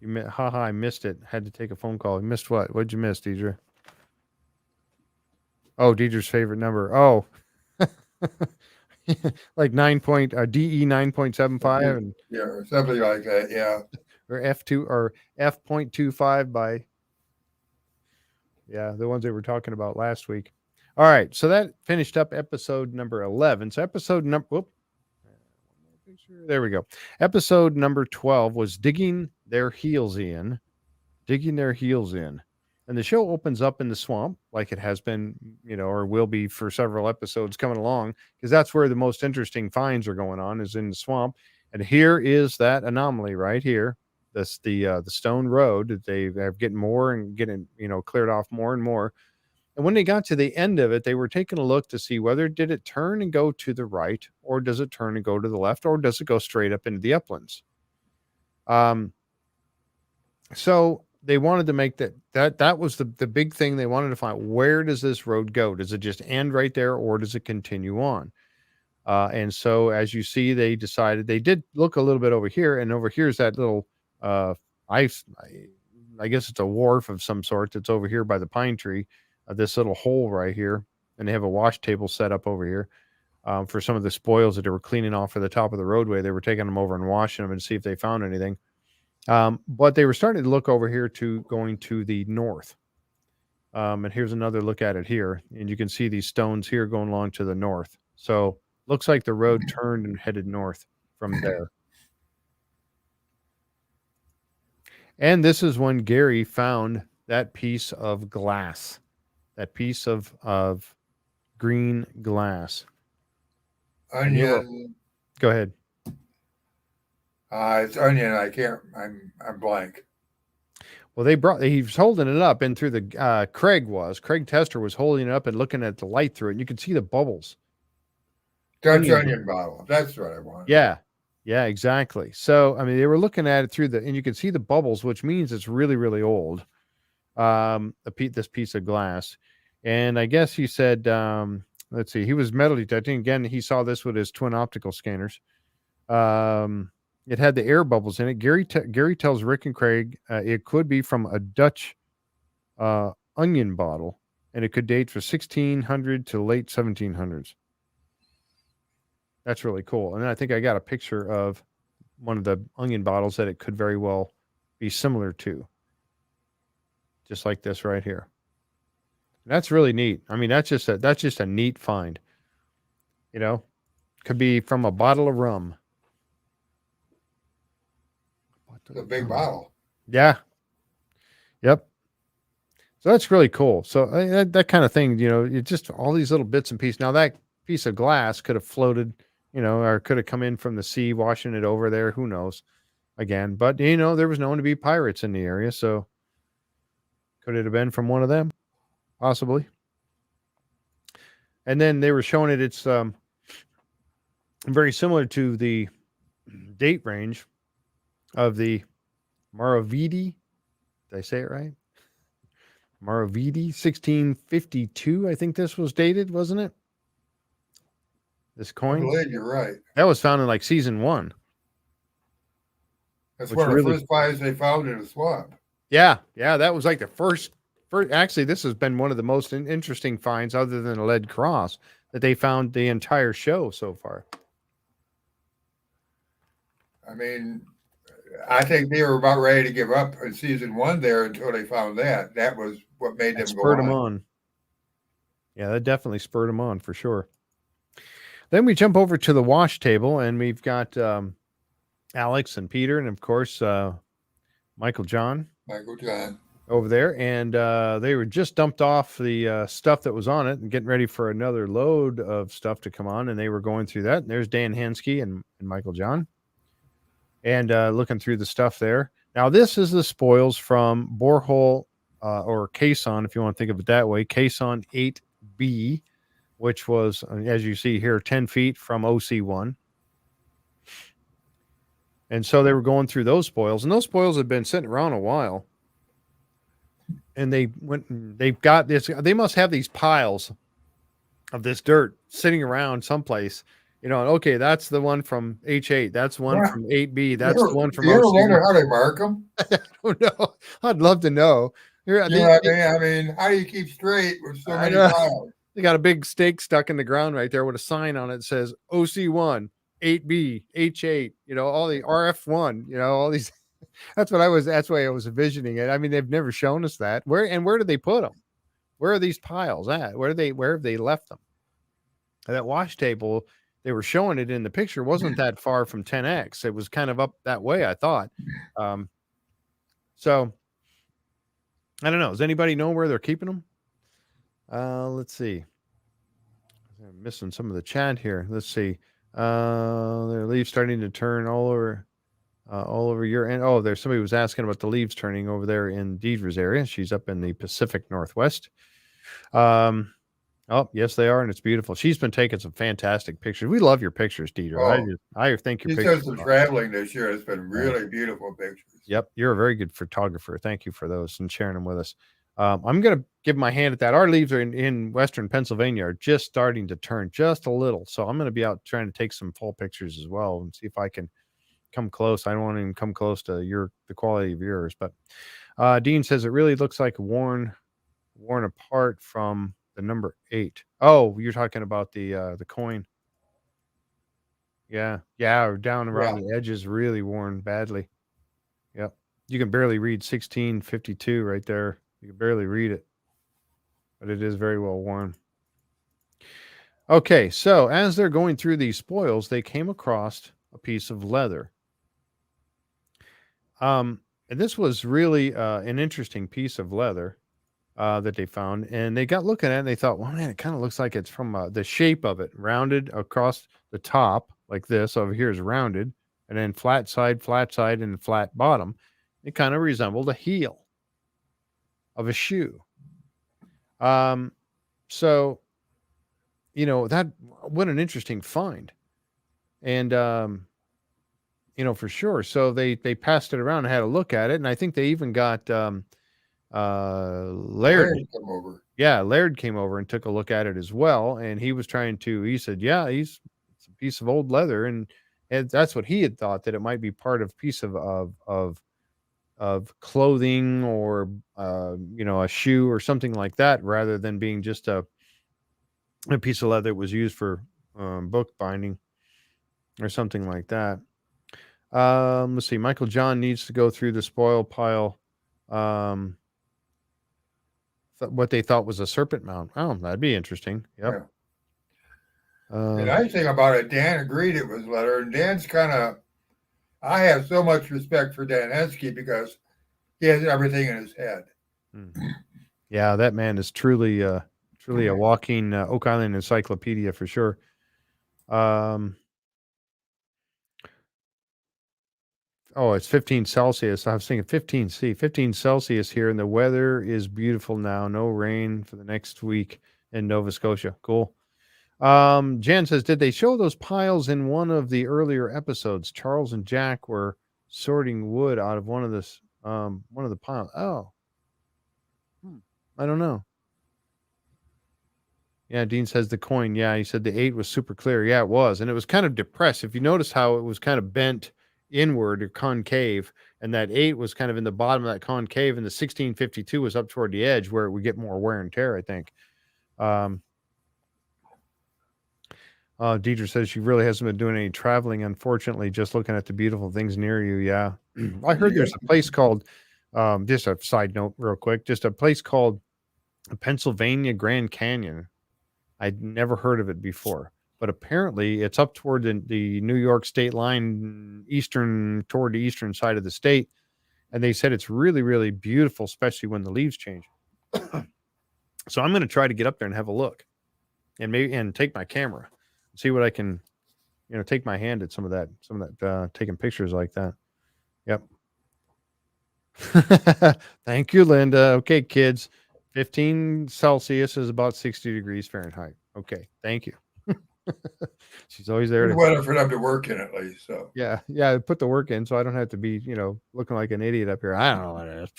Haha, I missed it. Had to take a phone call. You missed what? What'd you miss, Deidre? Oh, Deidre's favorite number. Oh, like DE 9.75 and Yeah, or something like that. Yeah. or F2 or F.25 by the ones they were talking about last week. All right, so that finished up episode number 11. So episode number there we go. Episode number 12 was digging their heels in. And the show opens up in the swamp, like it has been, or will be for several episodes coming along, because that's where the most interesting finds are going on, is in the swamp. And here is that anomaly right here. This the stone road that they are getting more and getting, cleared off more and more. And when they got to the end of it, they were taking a look to see whether did it turn and go to the right, or does it turn and go to the left, or does it go straight up into the uplands? Um, so they wanted to make that was the big thing. They wanted to find, where does this road go? Does it just end right there, or does it continue on? And so as you see, they decided, they did look a little bit over here, and over here is that little ice, I guess it's a wharf of some sort that's over here by the pine tree, this little hole right here. And they have a wash table set up over here, for some of the spoils that they were cleaning off for the top of the roadway. They were taking them over and washing them and see if they found anything. But they were starting to look over here to going to the north. And here's another look at it here. And you can see these stones here going along to the north. So looks like the road turned and headed north from there. And this is when Gary found that piece of glass, that piece of green glass. And you were, Onion. go ahead. It's onion. I can't. I'm blank. Well, he was holding it up, and through the Craig Tester was holding it up and looking at the light through it, and you could see the bubbles. Dutch onion bottle. That's what I want. Yeah. Yeah, exactly. So, I mean, they were looking at it and you can see the bubbles, which means it's really, really old. This piece of glass. And I guess he said, let's see, he was metal detecting. Again, he saw this with his twin optical scanners. It had the air bubbles in it. Gary tells Rick and Craig it could be from a Dutch onion bottle, and it could date from 1600 to late 1700s. That's really cool. And I think I got a picture of one of the onion bottles that it could very well be similar to, just like this right here. That's really neat. I mean, that's just a neat find. You know, could be from a bottle of rum. It's a big bottle. Yeah. Yep. So that's really cool. So that kind of thing, it's just all these little bits and pieces. Now that piece of glass could have floated, or could have come in from the sea, washing it over there. Who knows? Again, but there was known to be pirates in the area, so could it have been from one of them? Possibly. And then they were showing it. It's very similar to the date range of the Maravidi. Did I say it right? Maravidi, 1652. I think this was dated, wasn't it? This I coin. believe you're right. That was found in like season 1. That's one of the first finds they found in the swamp. Yeah, that was like the first. Actually, this has been one of the most interesting finds, other than a lead cross, that they found the entire show so far. I mean, I think they were about ready to give up in season 1 there until they found that. That was what made them go on. Yeah, that definitely spurred them on for sure. Then we jump over to the wash table, and we've got Alex and Peter, and of course Michael John over there, and they were just dumped off the stuff that was on it and getting ready for another load of stuff to come on, and they were going through that. And there's Dan Hensky and Michael John, and looking through the stuff there. Now this is the spoils from borehole or caisson, if you want to think of it that way, caisson 8B, which was, as you see here, 10 feet from OC1. And so they were going through those spoils, and those spoils had been sitting around a while. And they've got this, they must have these piles of this dirt sitting around someplace, okay, that's the one from H8. That's one from 8B. That's the one from OC1. You ever wonder how they mark them? I don't know. I'd love to know. I mean, how do you keep straight with so many piles? They got a big stake stuck in the ground right there with a sign on it that says OC1, 8B, H8, all the RF1, all these. That's why I was envisioning it. I mean, they've never shown us that. Where did they put them? Where are these piles at? Where have they left them? That wash table, they were showing it in the picture, wasn't that far from 10X. It was kind of up that way, I thought. So I don't know. Does anybody know where they're keeping them? Let's see. I'm missing some of the chat here. Let's see. Their leaves starting to turn all over your end. Oh, there's somebody was asking about the leaves turning over there in Deidre's area. She's up in the Pacific Northwest. Oh, yes, they are, and it's beautiful. She's been taking some fantastic pictures. We love your pictures, Deidre. I think your pictures. She's done some traveling this year. It's been really beautiful pictures. Yep, you're a very good photographer. Thank you for those and sharing them with us. I'm going to give my hand at that. Our leaves are in western Pennsylvania are just starting to turn just a little. So I'm going to be out trying to take some full pictures as well and see if I can come close. I don't want to even come close to the quality of yours. But Dean says it really looks like worn apart from the number 8. Oh, you're talking about the coin. Yeah, or down around the edges, really worn badly. Yep. You can barely read 1652 right there. You can barely read it, but it is very well worn. Okay, so as they're going through these spoils, they came across a piece of leather. And this was really an interesting piece of leather that they found, and they got looking at it and they thought, well, man, it kind of looks like it's from the shape of it, rounded across the top like this. Over here is rounded, and then flat side, and flat bottom. It kind of resembled a heel of a shoe. So, that, what an interesting find. And, for sure. So they passed it around and had a look at it. And I think they even got, Laird come over. Yeah. Laird came over and took a look at it as well. And he was he said, yeah, it's a piece of old leather. And And that's what he had thought, that it might be part of piece of clothing or a shoe or something like that, rather than being just a piece of leather that was used for book binding or something like that. Let's see. Michael John needs to go through the spoil pile. Um, what they thought was a serpent mound. Oh, that'd be interesting. Yep. Yeah. The Uh, nice thing about it, Dan agreed it was letter, and Dan's kind of. I have so much respect for Dan Hensky because he has everything in his head. hmm. Yeah, that man is truly a walking Oak Island encyclopedia for sure. Um, oh, it's 15 Celsius. I was thinking 15 Celsius here, and the weather is beautiful now. No rain for the next week in Nova Scotia. Cool. Jan says, did they show those piles in one of the earlier episodes? Charles and Jack were sorting wood out of one of the piles. Oh, I don't know. Yeah, Dean says the coin. Yeah, he said the 8 was super clear. Yeah, it was. And it was kind of depressed. If you notice how it was kind of bent inward or concave, and that 8 was kind of in the bottom of that concave, and the 1652 was up toward the edge where it would get more wear and tear, I think. Deidre says she really hasn't been doing any traveling, unfortunately, just looking at the beautiful things near you. Yeah. I heard there's a place called, just a side note real quick, just a place called Pennsylvania Grand Canyon. I'd never heard of it before, but apparently it's up toward the New York state line, toward the eastern side of the state. And they said it's really, really beautiful, especially when the leaves change. So I'm going to try to get up there and have a look, and take my camera, see what I can, take my hand at some of that, taking pictures like that. Yep. Thank you, Linda. Okay, kids. 15 Celsius is about 60 degrees Fahrenheit. Okay, thank you. She's always there. Good weather for them to work in at least. So yeah, put the work in so I don't have to be, looking like an idiot up here. I don't know what it is.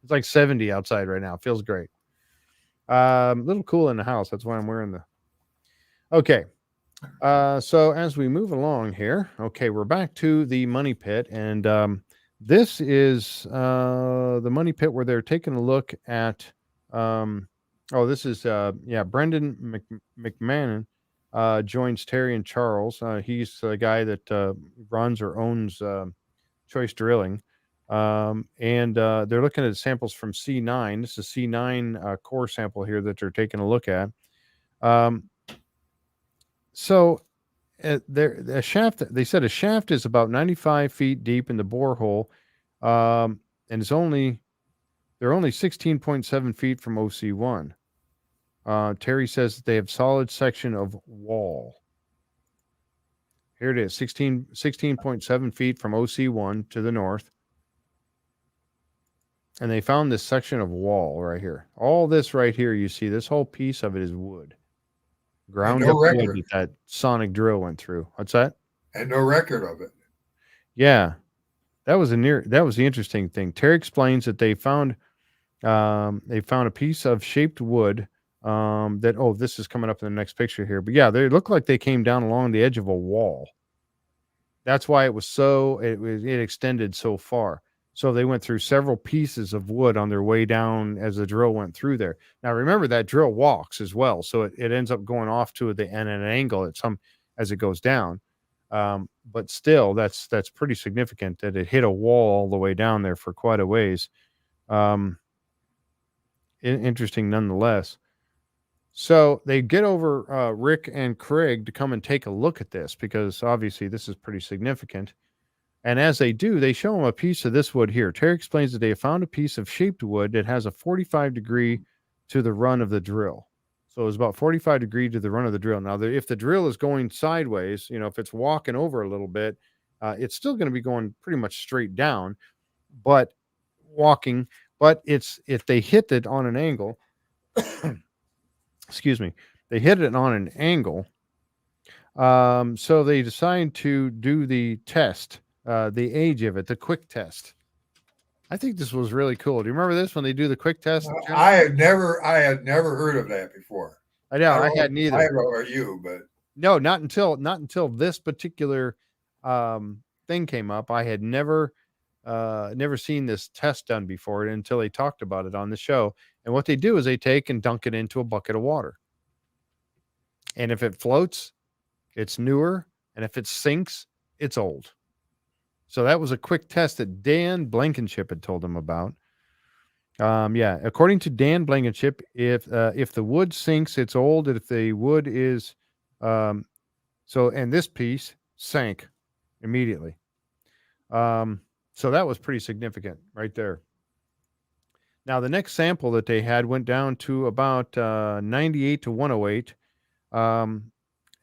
It's like 70 outside right now. Feels great. A little cool in the house. That's why I'm wearing the. Okay. So as we move along here, okay, we're back to the money pit, and this is the money pit where they're taking a look at. This is Brendan McMahon joins Terry and Charles. He's the guy that runs or owns Choice Drilling, and they're looking at samples from C9. This is C9 core sample here that they're taking a look at. So a shaft. They said a shaft is about 95 feet deep in the borehole, and they're only 16.7 feet from OC1. Terry says that they have solid section of wall. Here it is, 16.7 feet from OC1 to the north. And they found this section of wall right here. All this right here, you see, this whole piece of it is wood. Ground up wood that sonic drill went through. What's that? And no record of it. Yeah. That was the interesting thing. Terry explains that they found a piece of shaped wood this is coming up in the next picture here. But yeah, they look like they came down along the edge of a wall. That's why it extended so far. So they went through several pieces of wood on their way down as the drill went through there. Now remember that drill walks as well, so it ends up going off to at an angle as it goes down. But still, that's pretty significant that it hit a wall all the way down there for quite a ways. Interesting nonetheless. So they get over Rick and Craig to come and take a look at this because obviously this is pretty significant. And as they do, they show them a piece of this wood here. Terry explains that they have found a piece of shaped wood that has a 45 degree to the run of the drill. So it was about 45 degree to the run of the drill. Now, if the drill is going sideways, if it's walking over a little bit, it's still going to be going pretty much straight down, but walking. But if they hit it on an angle, excuse me, they hit it on an angle. So they decide to do the test. The age of it, the quick test. I think this was really cool. Do you remember this when they do the quick test? I had never heard of that before. I know I hadn't either. I don't know about you, but no, not until this particular thing came up. I had never seen this test done before until they talked about it on the show. And what they do is they take and dunk it into a bucket of water. And if it floats, it's newer. And if it sinks, it's old. So that was a quick test that Dan Blankenship had told them about. Yeah, according to Dan Blankenship, if the wood sinks, it's old. If the wood is um, and this piece sank immediately. So that was pretty significant right there. Now the next sample that they had went down to about 98 to 108.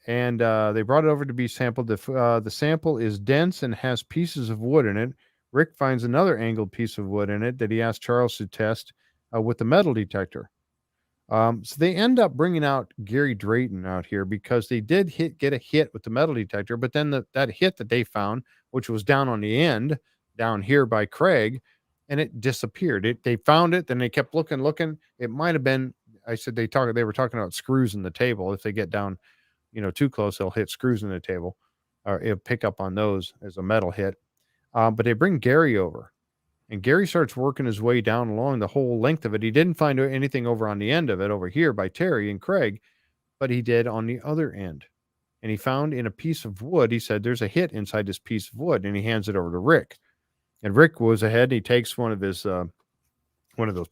And they brought it over to be sampled. The sample is dense and has pieces of wood in it. Rick finds another angled piece of wood in it that he asked Charles to test with the metal detector. So they end up bringing out Gary Drayton out here because they did get a hit with the metal detector, but then that hit that they found, which was down on the end, down here by Craig, and it disappeared. They found it, then they kept looking. It might have been. I said they were talking about screws in the table. If they get down too close, they'll hit screws in the table, or it'll pick up on those as a metal hit. But they bring Gary over, and Gary starts working his way down along the whole length of it. He didn't find anything over on the end of it over here by Terry and Craig, but he did on the other end. And he found in a piece of wood, he said, there's a hit inside this piece of wood, and he hands it over to Rick. And Rick was ahead, and he takes one of those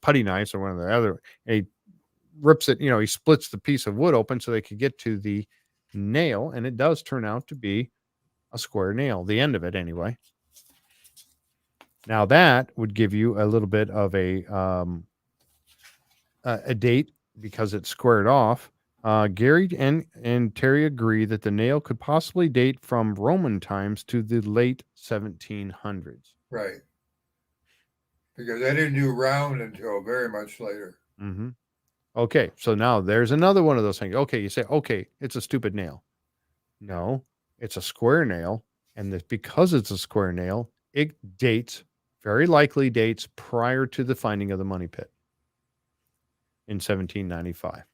putty knives or one of the other, and he rips it, he splits the piece of wood open so they could get to the nail, and it does turn out to be a square nail, the end of it anyway. Now that would give you a little bit of a date because it's squared off. Gary and Terry agree that the nail could possibly date from Roman times to the late 1700s. Right. Because they didn't do round until very much later. Mm-hmm. Okay, so now there's another one of those things. Okay, you say, okay, it's a stupid nail. No, it's a square nail. And because it's a square nail, it very likely dates prior to the finding of the money pit in 1795.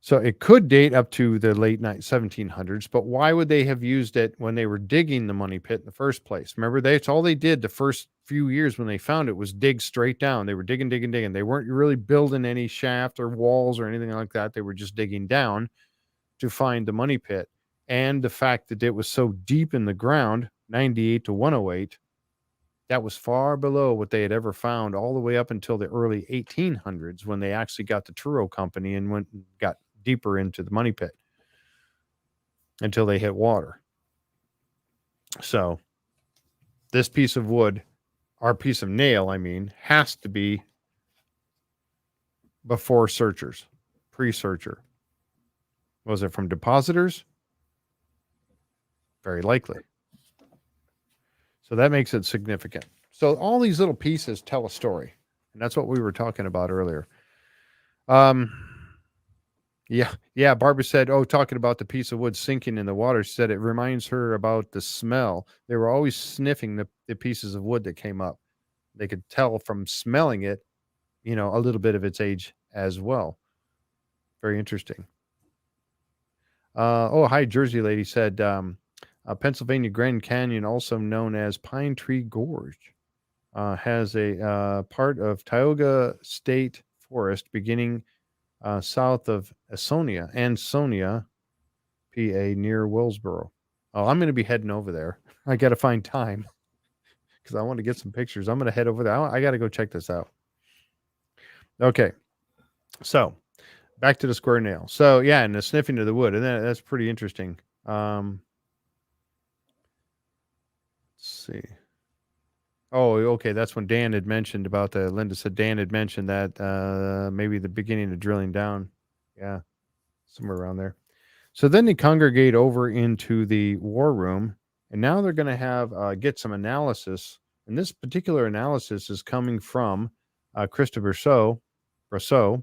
So it could date up to the late 1700s, but why would they have used it when they were digging the money pit in the first place? Remember, that's all they did the first few years when they found it was dig straight down. They were digging. They weren't really building any shaft or walls or anything like that. They were just digging down to find the money pit. And the fact that it was so deep in the ground, 98 to 108, that was far below what they had ever found all the way up until the early 1800s when they actually got the Truro Company and got deeper into the money pit until they hit water. So this piece of wood, our piece of nail, has to be before searchers, pre-searcher. Was it from depositors? Very likely. So that makes it significant. So all these little pieces tell a story. And that's what we were talking about earlier. Yeah. Barbara said, talking about the piece of wood sinking in the water, she said it reminds her about the smell. They were always sniffing the pieces of wood that came up. They could tell from smelling it, a little bit of its age as well. Very interesting. Hi, Jersey lady said, Pennsylvania Grand Canyon, also known as Pine Tree Gorge, has a part of Tioga State Forest beginning south of Ansonia, PA, near Willsboro. Oh, I'm going to be heading over there. I got to find time because I want to get some pictures. I'm going to head over there. I got to go check this out. Okay. So back to the square nail. So yeah, and the sniffing of the wood. And that's pretty interesting. Let's see. Oh, okay. That's when Dan had mentioned about Linda said Dan had mentioned that maybe the beginning of drilling down. Yeah, somewhere around there. So then they congregate over into the war room, and now they're going to have get some analysis. And this particular analysis is coming from Christopher Brosseau,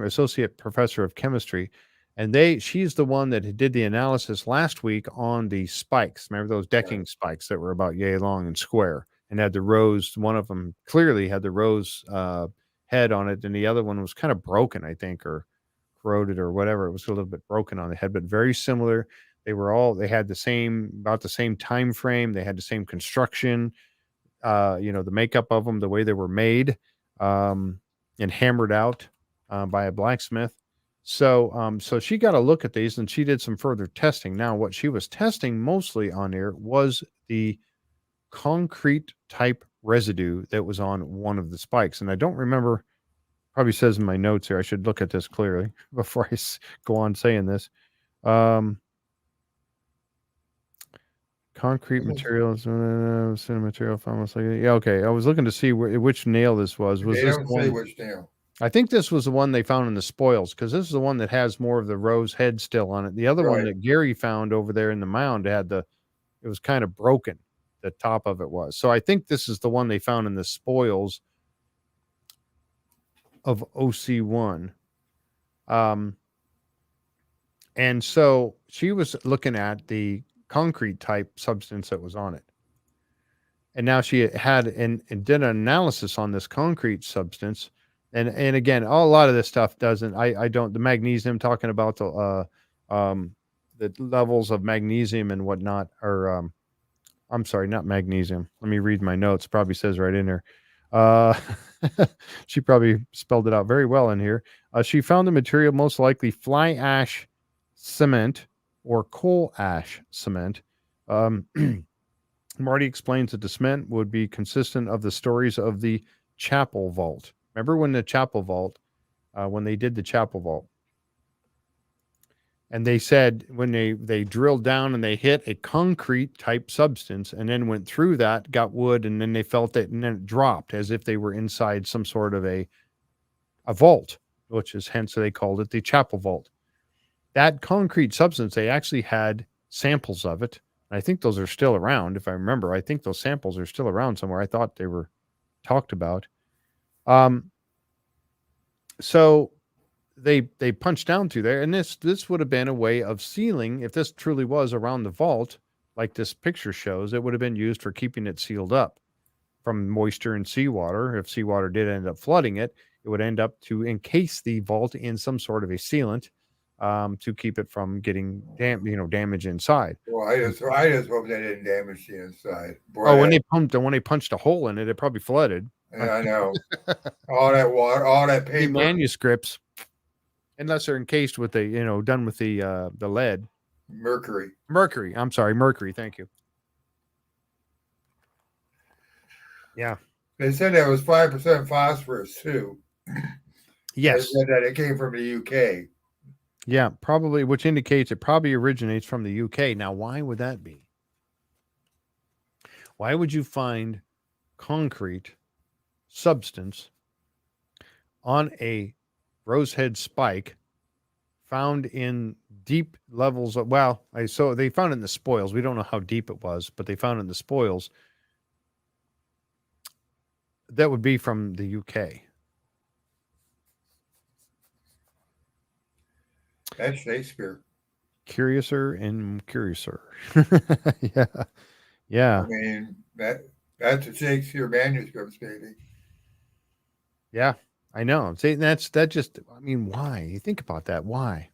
associate professor of chemistry. And she's the one that did the analysis last week on the spikes. Remember those decking spikes that were about yay long and square and had the rose. One of them clearly had the rose head on it, and the other one was kind of broken, I think, or corroded or whatever. It was a little bit broken on the head, but very similar. They had about the same time frame. They had the same construction, the makeup of them, the way they were made, um, and hammered out by a blacksmith. So she got a look at these and she did some further testing. Now, what she was testing mostly on here was the concrete type residue that was on one of the spikes. And I don't remember, probably says in my notes here, I should look at this clearly before I go on saying this. Concrete materials, material almost like yeah. Okay, I was looking to see which nail this was. Was They this don't the say one? which nail. I think this was the one they found in the spoils because this is the one that has more of the rose head still on it. The other one Right. that Gary found over there in the mound it was kind of broken. The top of it was. So I think this is the one they found in the spoils of OC1. And so she was looking at the concrete type substance that was on it. And now she had and did an analysis on this concrete substance. And again, a lot of this stuff doesn't, I don't, the magnesium talking about the levels of magnesium and whatnot, or, I'm sorry, not magnesium. Let me read my notes. Probably says right in there. Uh, she probably spelled it out very well in here. She found the material most likely fly ash cement or coal ash cement. Marty explains that the cement would be consistent of the stories of the chapel vault. Remember when the chapel vault, when they did the chapel vault, and they said when they drilled down and they hit a concrete type substance and then went through that, got wood, and then they felt it and then it dropped as if they were inside some sort of a vault, which is hence they called it the chapel vault. That concrete substance, they actually had samples of it. I think those are still around. If I remember, I think those samples are still around somewhere. I thought they were talked about. So they punched down through there, and this would have been a way of sealing. If this truly was around the vault, like this picture shows, it would have been used for keeping it sealed up from moisture and seawater. If seawater did end up flooding it, it would end up to encase the vault in some sort of a sealant to keep it from getting damage inside. Well, I just hope they didn't damage the inside. Boy, Oh, when they punched a hole in it, it probably flooded. yeah, I know. All that water, all that The paper. manuscripts, unless they're encased with done with the lead. Mercury. Mercury. I'm sorry, mercury. Thank you. Yeah. They said that was 5% phosphorus too. Yes. They said that it came from the UK. Yeah, probably, which indicates it probably originates from the UK. Now, why would that be? Why would you find concrete substance on a rosehead spike found in deep levels of, so they found it in the spoils. We don't know how deep it was, but they found it in the spoils. That would be from the UK. That's Shakespeare. Curiouser and curiouser. Yeah. Yeah. I mean, that's a Shakespeare manuscripts, baby. Yeah. I know. See, why? You think about that. Why?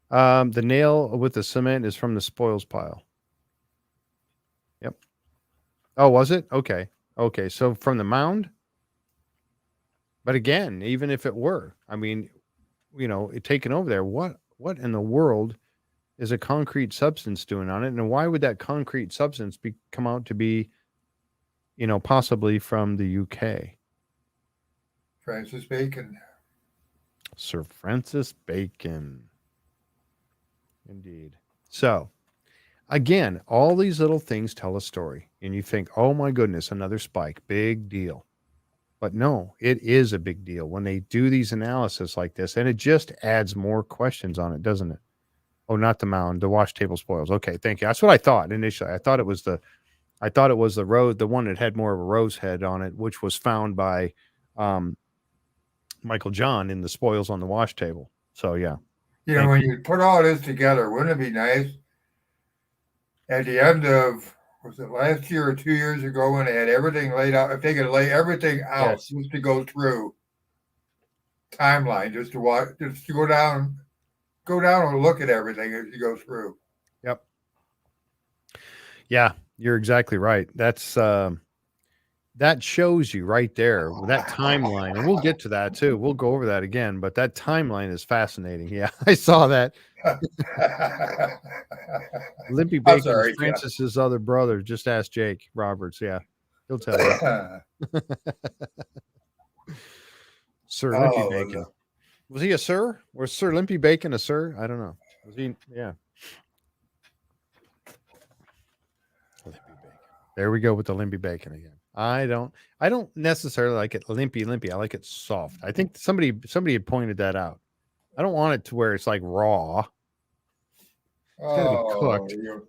The nail with the cement is from the spoils pile. Yep. Oh, was it? Okay. Okay. So from the mound? But again, even if it were, it taken over there, what in the world is a concrete substance doing on it? And why would that concrete substance come out to be, possibly from the UK? Francis Bacon. Sir Francis Bacon. Indeed. So, again, all these little things tell a story. And you think, oh my goodness, another spike. Big deal. But no, it is a big deal when they do these analysis like this. And it just adds more questions on it, doesn't it? Oh, not the mound, the wash table spoils. Okay, thank you. That's what I thought initially. I thought it was the one that had more of a rose head on it, which was found by Michael John in the spoils on the wash table. So yeah. When you put all this together, wouldn't it be nice at the end of, was it last year or 2 years ago when they had everything laid out, if they could lay everything out just to go through timeline, just to go down go down and look at everything as you go through. Yep. Yeah, you're exactly right. That shows you right there with that timeline, and we'll get to that too. We'll go over that again, but that timeline is fascinating. Yeah, I saw that. Limpy I'm Bacon is sorry, Jeff. Francis's other brother. Just ask Jake Roberts. Yeah, he'll tell you. Sir Limpy Oh, Bacon. no. Was he a sir? Was Sir Limpy Bacon a sir? I don't know. Was he? Yeah. Limpy Bacon. There we go with the Limpy Bacon again. I don't necessarily like it limpy. I like it soft. I think somebody had pointed that out. I don't want it to where it's like raw. It's got to be Oh, cooked. you,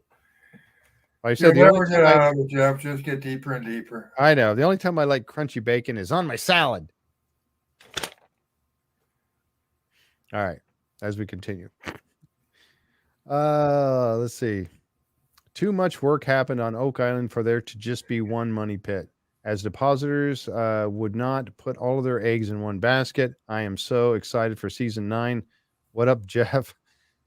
I you'll said the only never time get out of it, Jeff. Just get deeper and deeper. I know the only time I like crunchy bacon is on my salad. All right, as we continue. Let's see. Too much work happened on Oak Island for there to just be one money pit. As depositors would not put all of their eggs in one basket. I am so excited for season 9. What up, Jeff?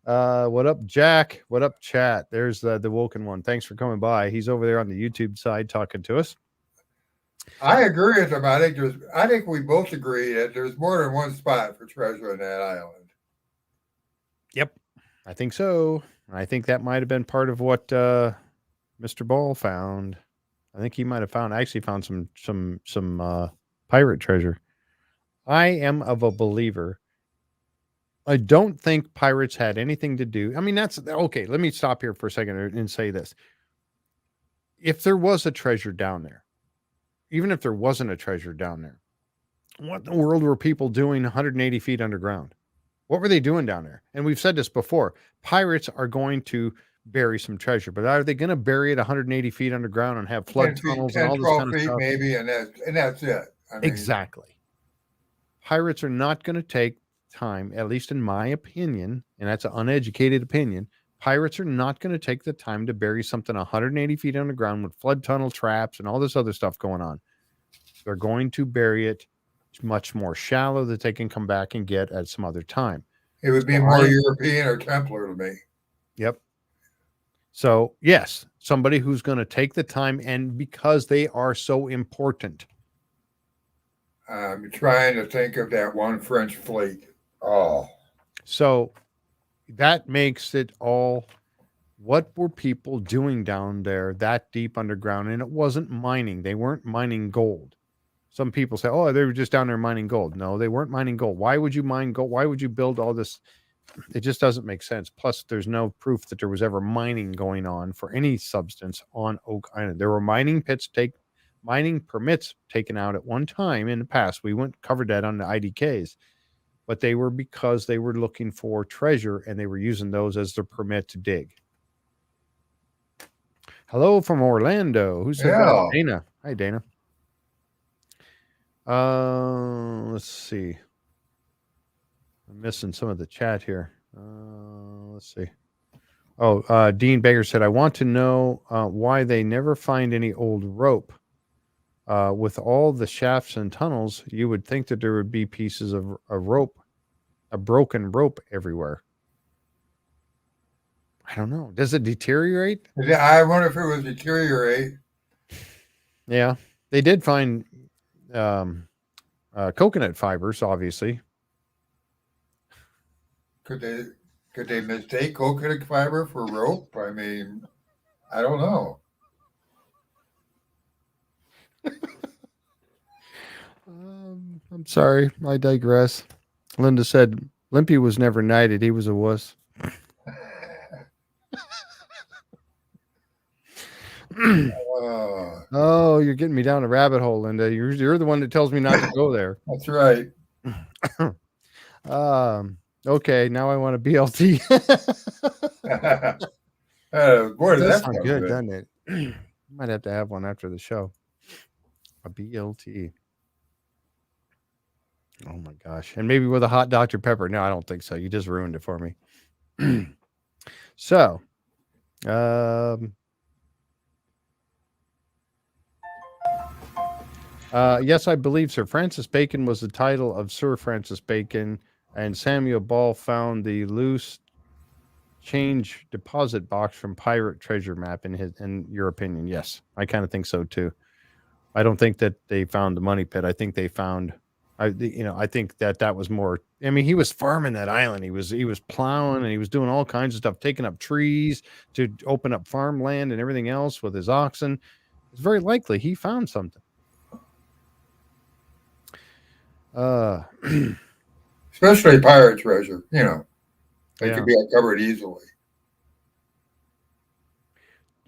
What up, Jack? What up, chat? There's the Woken one. Thanks for coming by. He's over there on the YouTube side talking to us. I agree with him. I think we both agree that there's more than one spot for treasure on that island. Yep, I think so. I think that might have been part of what Mr. Ball found. I think he might have actually found some pirate treasure. I am of a believer. I don't think pirates had anything to do. I mean, that's okay. Let me stop here for a second and say this. If there was a treasure down there, even if there wasn't a treasure down there, what in the world were people doing 180 feet underground? What were they doing down there? And we've said this before. Pirates are going to bury some treasure, but are they going to bury it 180 feet underground and have 10 flood feet, tunnels and 10, all this 12 kind of feet stuff? maybe, and that's it. I mean, Exactly. Pirates are not going to take time, at least in my opinion, and that's an uneducated opinion. Pirates are not going to take the time to bury something 180 feet underground with flood tunnel traps and all this other stuff going on. They're going to bury it much more shallow that they can come back and get at some other time. it would be So more European or Templar to me. Yep. So, yes, somebody who's going to take the time, and because they are so important. I'm trying to think of that one French fleet. Oh, So that makes it all. What were people doing down there that deep underground? And it wasn't mining. They weren't mining gold. Some people say, oh, they were just down there mining gold. No, they weren't mining gold. Why would you mine gold? Why would you build all this? It just doesn't make sense. Plus, there's no proof that there was ever mining going on for any substance on Oak Island. There were mining permits taken out at one time in the past. We covered that on the IDKs, but they were because they were looking for treasure and they were using those as their permit to dig. Hello from Orlando. Who said that? yeah. Dana. Hi, Dana. Let's see. I'm missing some of the chat here. Let's see. Oh, Dean Baker said, I want to know why they never find any old rope. With all the shafts and tunnels, you would think that there would be pieces of a rope, a broken rope everywhere. I don't know. Does it deteriorate? I wonder if it would deteriorate. Yeah. They did find coconut fibers, obviously. Could they mistake coconut fiber for rope? I mean, I don't know. I'm sorry. I digress. Linda said, Limpy was never knighted. He was a wuss. Oh, you're getting me down a rabbit hole, Linda. You're the one that tells me not to go there. That's right. Okay, now I want a BLT. Boy, That that's sounds good, doesn't it? Might have to have one after the show. A BLT. Oh my gosh. And maybe with a hot Dr. Pepper. No, I don't think so. You just ruined it for me. So, yes, I believe Sir Francis Bacon was the title of Sir Francis Bacon. And Samuel Ball found the loose change deposit box from pirate treasure map in your opinion. Yes, I kind of think so too. I don't think that they found the money pit. I think they found I think that was more. I mean, he was farming that island. He was plowing and he was doing all kinds of stuff, taking up trees to open up farmland and everything else with his oxen. It's very likely he found something. Uh Especially pirate treasure, they yeah. could be uncovered easily.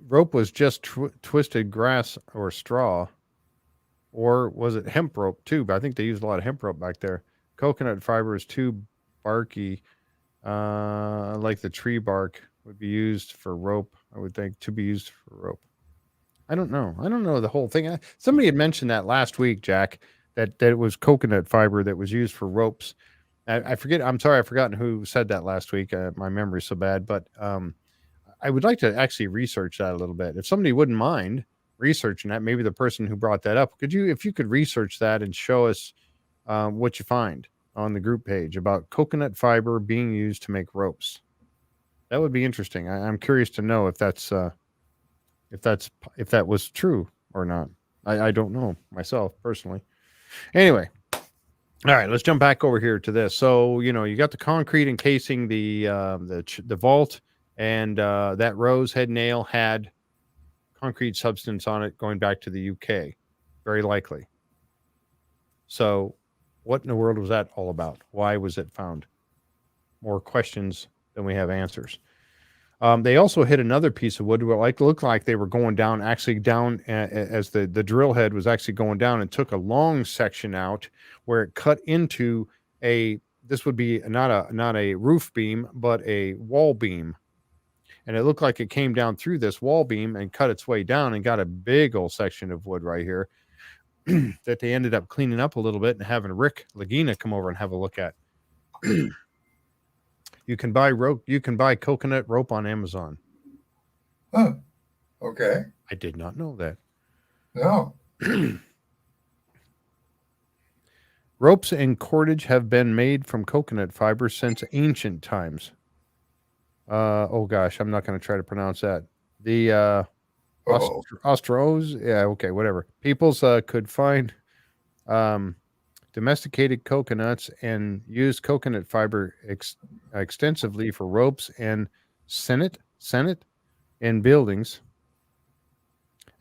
Rope was just twisted grass or straw, or was it hemp rope too? But I think they used a lot of hemp rope back there. Coconut fiber is too barky, like the tree bark would be used for rope. I would think to be used for rope. I don't know. I don't know the whole thing. Somebody had mentioned that last week, Jack, that it was coconut fiber that was used for ropes. I forget. I'm sorry, I've forgotten who said that last week. My memory's so bad, but I would like to actually research that a little bit. If somebody wouldn't mind researching that, maybe the person who brought that up, if you could research that and show us what you find on the group page about coconut fiber being used to make ropes. That would be interesting. I'm curious to know if that's if that was true or not. I don't know myself personally. Anyway, all right, let's jump back over here to this. So you got the concrete encasing the vault, and that rose head nail had concrete substance on it going back to the UK, very likely. So, what in the world was that all about? Why was it found? More questions than we have answers. They also hit another piece of wood where it looked like they were going down, actually down as the drill head was actually going down, and took a long section out where it cut into a. This would be not a roof beam, but a wall beam, and it looked like it came down through this wall beam and cut its way down and got a big old section of wood right here that they ended up cleaning up a little bit and having Rick Lagina come over and have a look at. You can buy rope. You can buy coconut rope on Amazon. Huh. Okay. I did not know that. No. Ropes and cordage have been made from coconut fiber since ancient times. Oh gosh, I'm not going to try to pronounce that. The Ostros, yeah, okay, whatever. Peoples could find domesticated coconuts and use coconut fiber extensively for ropes and Senate in buildings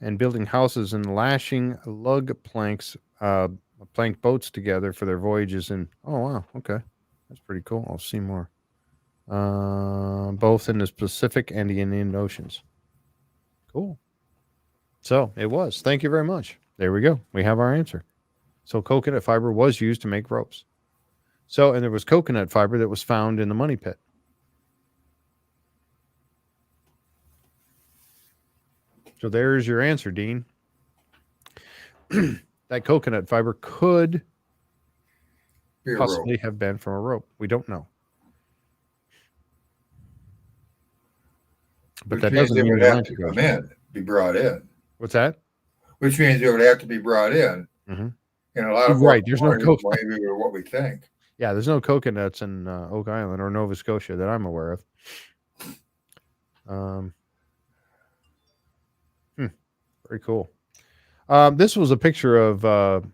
and building houses and lashing lug planks, plank boats together for their voyages. And oh wow, okay, that's pretty cool. I'll see more. Both in the Pacific and the Indian Oceans. Cool. So it was. Thank you very much. There we go. We have our answer. So coconut fiber was used to make ropes. So, and there was coconut fiber that was found in the money pit. So there's your answer, Dean. That coconut fiber could possibly have been from a rope. We don't know. But which that means doesn't it mean would have to come in, be brought in. What's that? Which means it would have to be brought in. Mm-hmm. And a lot of right. There's no coconut. Maybe what we think. Yeah, there's no coconuts in Oak Island or Nova Scotia that I'm aware of. Very cool. This was a picture of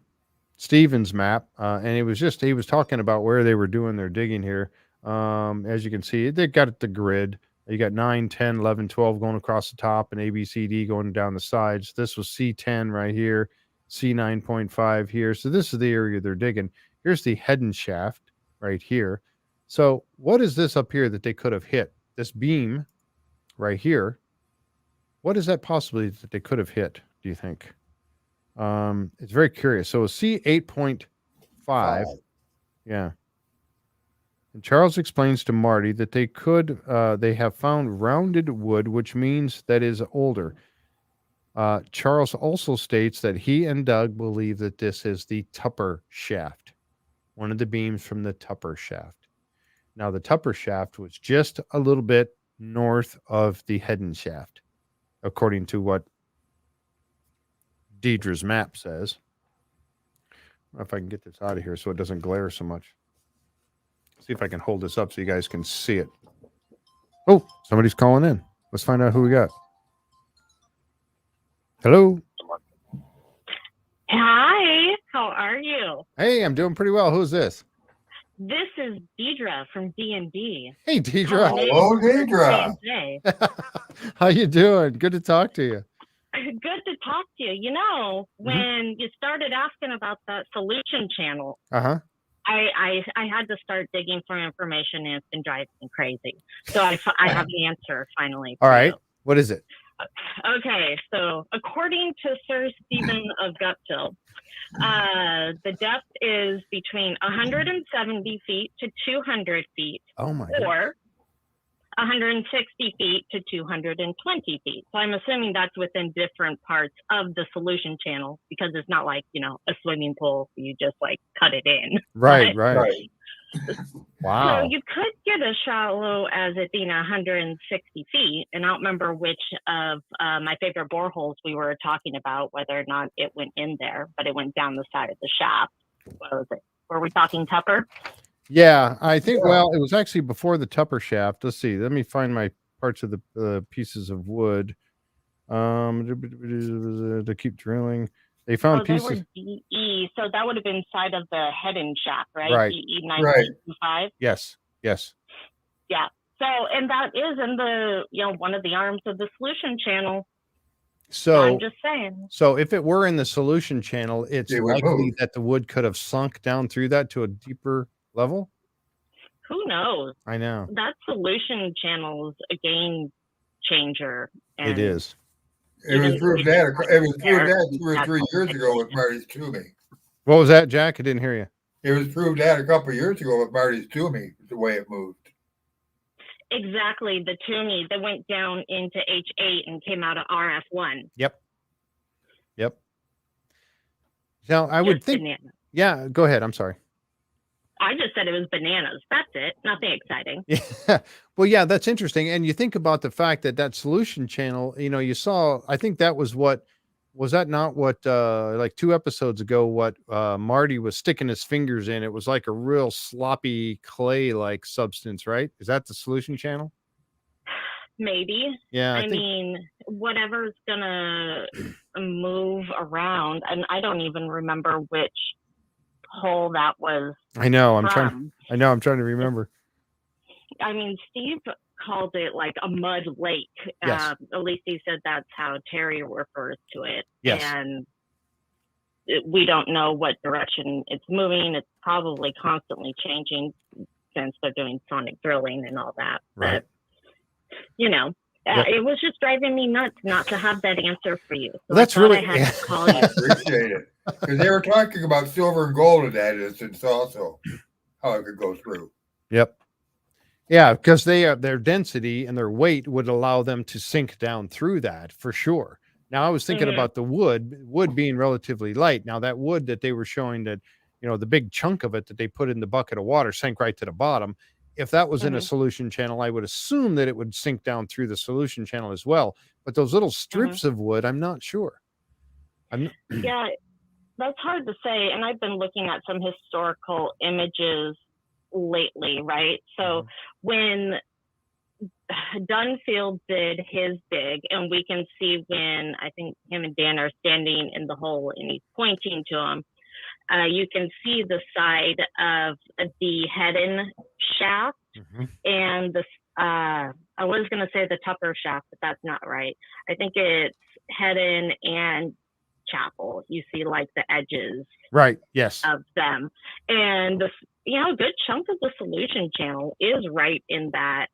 Stephen's map, and he was talking about where they were doing their digging here. As you can see, they got the grid. You got 9, 10, 11, 12 going across the top and ABCD going down the sides. This was C10 right here, C9.5 here. So this is the area they're digging. Here's the head and shaft right here. So what is this up here that they could have hit? This beam right here. What is that possibly that they could have hit, do you think? It's very curious. So a C8.5. Yeah. And Charles explains to Marty that they have found rounded wood, which means that is older. Charles also states that he and Doug believe that this is the Tupper shaft, one of the beams from the Tupper shaft. Now, the Tupper shaft was just a little bit north of the Hedden shaft, according to what Deidre's map says. I don't know if I can get this out of here so it doesn't glare so much. See if I can hold this up so you guys can see it. Oh, somebody's calling in. Let's find out who we got. Hello. Hi, how are you? Hey, I'm doing pretty well. Who's this? This is Deidre from D&D. Hey, Deidre. Hello, Deidre. How you doing? Good to talk to you. Good to talk to you. You know, when you started asking about that solution channel, Uh-huh. I had to start digging for information, and it's been driving me crazy. So I have the answer finally. All right. You. What is it? Okay, so according to Sir Stephen of Guptill, the depth is between 170 feet to 200 feet, Oh my or 160 feet to 220 feet. So I'm assuming that's within different parts of the solution channel, because it's not like, a swimming pool. You just like cut it in. Right. Wow. So you could get as shallow as it being 160 feet. And I don't remember which of my favorite boreholes we were talking about, whether or not it went in there, but it went down the side of the shaft. What was it? Were we talking Tupper? Yeah, I think, well, it was actually before the Tupper shaft. Let's see. Let me find my parts of the pieces of wood. To keep drilling. They found They pieces. were DE, so that would have been side of the head and shaft, right? Right. DE 925. Yes. Yeah. So, and that is in the, one of the arms of the solution channel. So I'm just saying. So if it were in the solution channel, it's likely move. that the wood could have sunk down through that to a deeper level. Who knows? I know. That solution channel is a game changer. And it is. It was proved that 2 or 3 years ago with Marty's Toomey. What was that, Jack? I didn't hear you. It was proved that a couple of years ago with Marty's Toomey, the way it moved. Exactly, the Toomey that went down into H8 and came out of RF1. Yep. Now I would think. Bananas. Yeah, go ahead. I'm sorry. I just said it was bananas. That's it. Nothing exciting. Yeah. Well, yeah, that's interesting. And you think about the fact that solution channel, you saw, I think that was that not what, like 2 episodes ago, what Marty was sticking his fingers in? It was like a real sloppy clay-like substance, right? Is that the solution channel? Maybe. Yeah. I mean, whatever's gonna move around, and I don't even remember which hole that was. I know. I'm trying to remember. I mean, Steve called it like a mud lake. Yes. At least he said that's how Terry refers to it. Yes. And we don't know what direction it's moving. It's probably constantly changing since they're doing sonic drilling and all that. Right. But, it was just driving me nuts not to have that answer for you. So that's really. I had to call you. I appreciate it. Because they were talking about silver and gold in that instance also, how it could go through. Yep. Yeah, because their density and their weight would allow them to sink down through that for sure. Now I was thinking about the wood being relatively light. Now that wood that they were showing that, the big chunk of it that they put in the bucket of water sank right to the bottom. If that was in a solution channel, I would assume that it would sink down through the solution channel as well. But those little strips of wood, I'm not sure. Yeah, that's hard to say. And I've been looking at some historical images lately, right? So when Dunfield did his dig, and we can see when I think him and Dan are standing in the hole and he's pointing to him, you can see the side of the head-in shaft and the I was going to say the Tupper shaft, but that's not right. I think it's head-in and chapel. You see like the edges, right? Yes, of them, and the a good chunk of the solution channel is right in that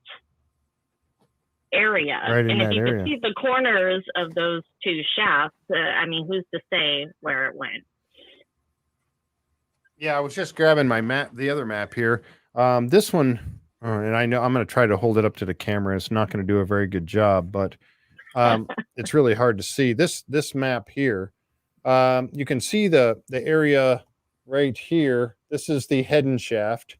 area. And if you could see the corners of those 2 shafts, I mean, who's to say where it went? Yeah, I was just grabbing my map, the other map here. This one, and I know I'm going to try to hold it up to the camera. It's not going to do a very good job, but it's really hard to see this map here. You can see the area right here. This is the head-in shaft.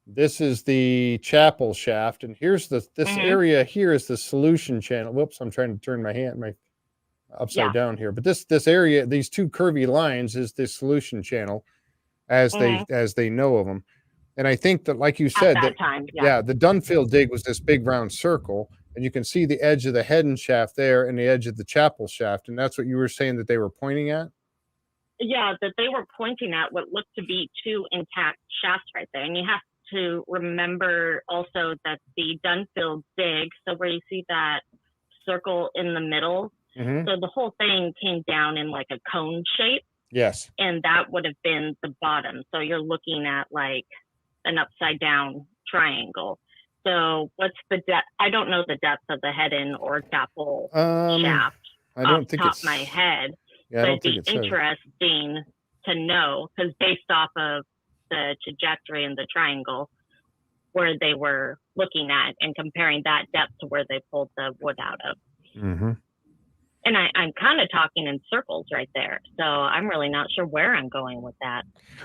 This is the chapel shaft, and here's this area here is the solution channel. Whoops, I'm trying to turn my upside down here. But this area, these 2 curvy lines, is the solution channel as they know of them. And I think that, like you at said, that time. Yeah. the Dunfield dig was this big round circle, and you can see the edge of the Hedden shaft there and the edge of the chapel shaft. And that's what you were saying that they were pointing at? Yeah, that they were pointing at what looked to be two intact shafts right there. And you have to remember also that the Dunfield dig, so where you see that circle in the middle, Mm-hmm. so the whole thing came down in like a cone shape, Yes. and that would have been the bottom. So you're looking at like an upside down triangle. So what's the depth? I don't know the depth of the Hedden or chapel shaft I don't off think the top it's of my head. Yeah, I But don't it'd think be it says. interesting to know, because based off of the trajectory and the triangle where they were looking at and comparing that depth to where they pulled the wood out of. Mm-hmm. And I'm kind of talking in circles right there. So I'm really not sure where I'm going with that.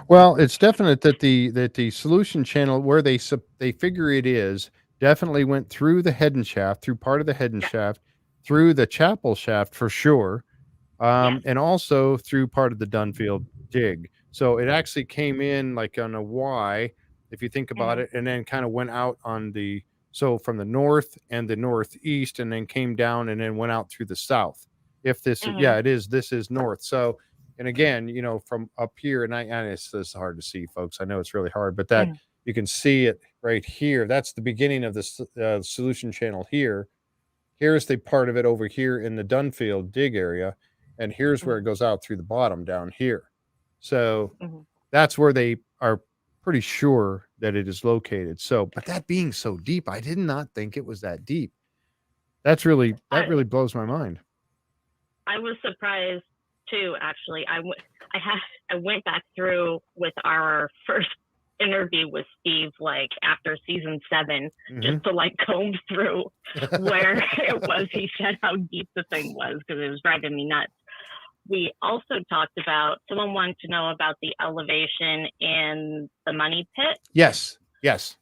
Well, it's definite that the solution channel where they figure it is definitely went through the Hedden shaft, through part of the Hedden Yeah. shaft, through the chapel shaft for sure, Yes. and also through part of the Dunfield dig. So it actually came in like on a Y, if you think about Mhm. it, and then kind of went out on the from the north and the northeast, and then came down and then went out through the south. If this, Mhm. this is north. So, and again, from up here, and this is hard to see, folks. I know it's really hard, but that Mhm. you can see it right here. That's the beginning of the solution channel here. Here's the part of it over here in the Dunfield dig area, and here's where it Mhm. goes out through the bottom down here. So Mhm. that's where they are pretty sure that it is located. So, but that being so deep, I did not think it was that deep. That really blows my mind. I was surprised too, actually. I went back through with our first interview with Steve, like after season 7, just to like comb through where it was he said how deep the thing was, because it was driving me nuts. We also talked about, someone wanted to know about the elevation in the money pit. Yes.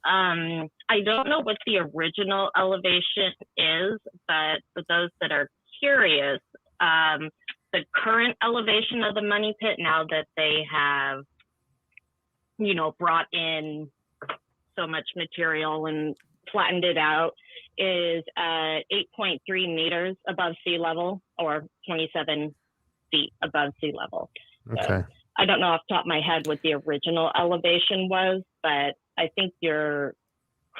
I don't know what the original elevation is, but for those that are curious, the current elevation of the money pit, now that they have, brought in so much material and flattened it out, is 8.3 meters above sea level, or 27 feet above sea level. Okay. So I don't know off the top of my head what the original elevation was, but I think you're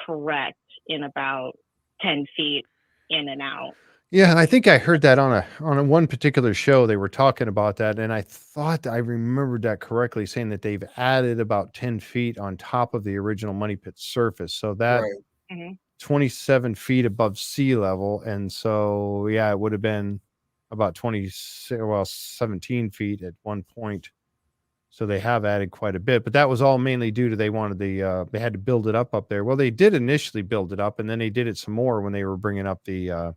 correct in about 10 feet in and out. Yeah, I think I heard that on a one particular show. They were talking about that, and I thought I remembered that correctly, saying that they've added about 10 feet on top of the original money pit surface. So that Right. Mm-hmm. 27 feet above sea level, and so yeah, it would have been about 17 feet at one point. So they have added quite a bit, but that was all mainly due to they wanted they had to build it up there. Well, they did initially build it up, and then they did it some more when they were bringing up the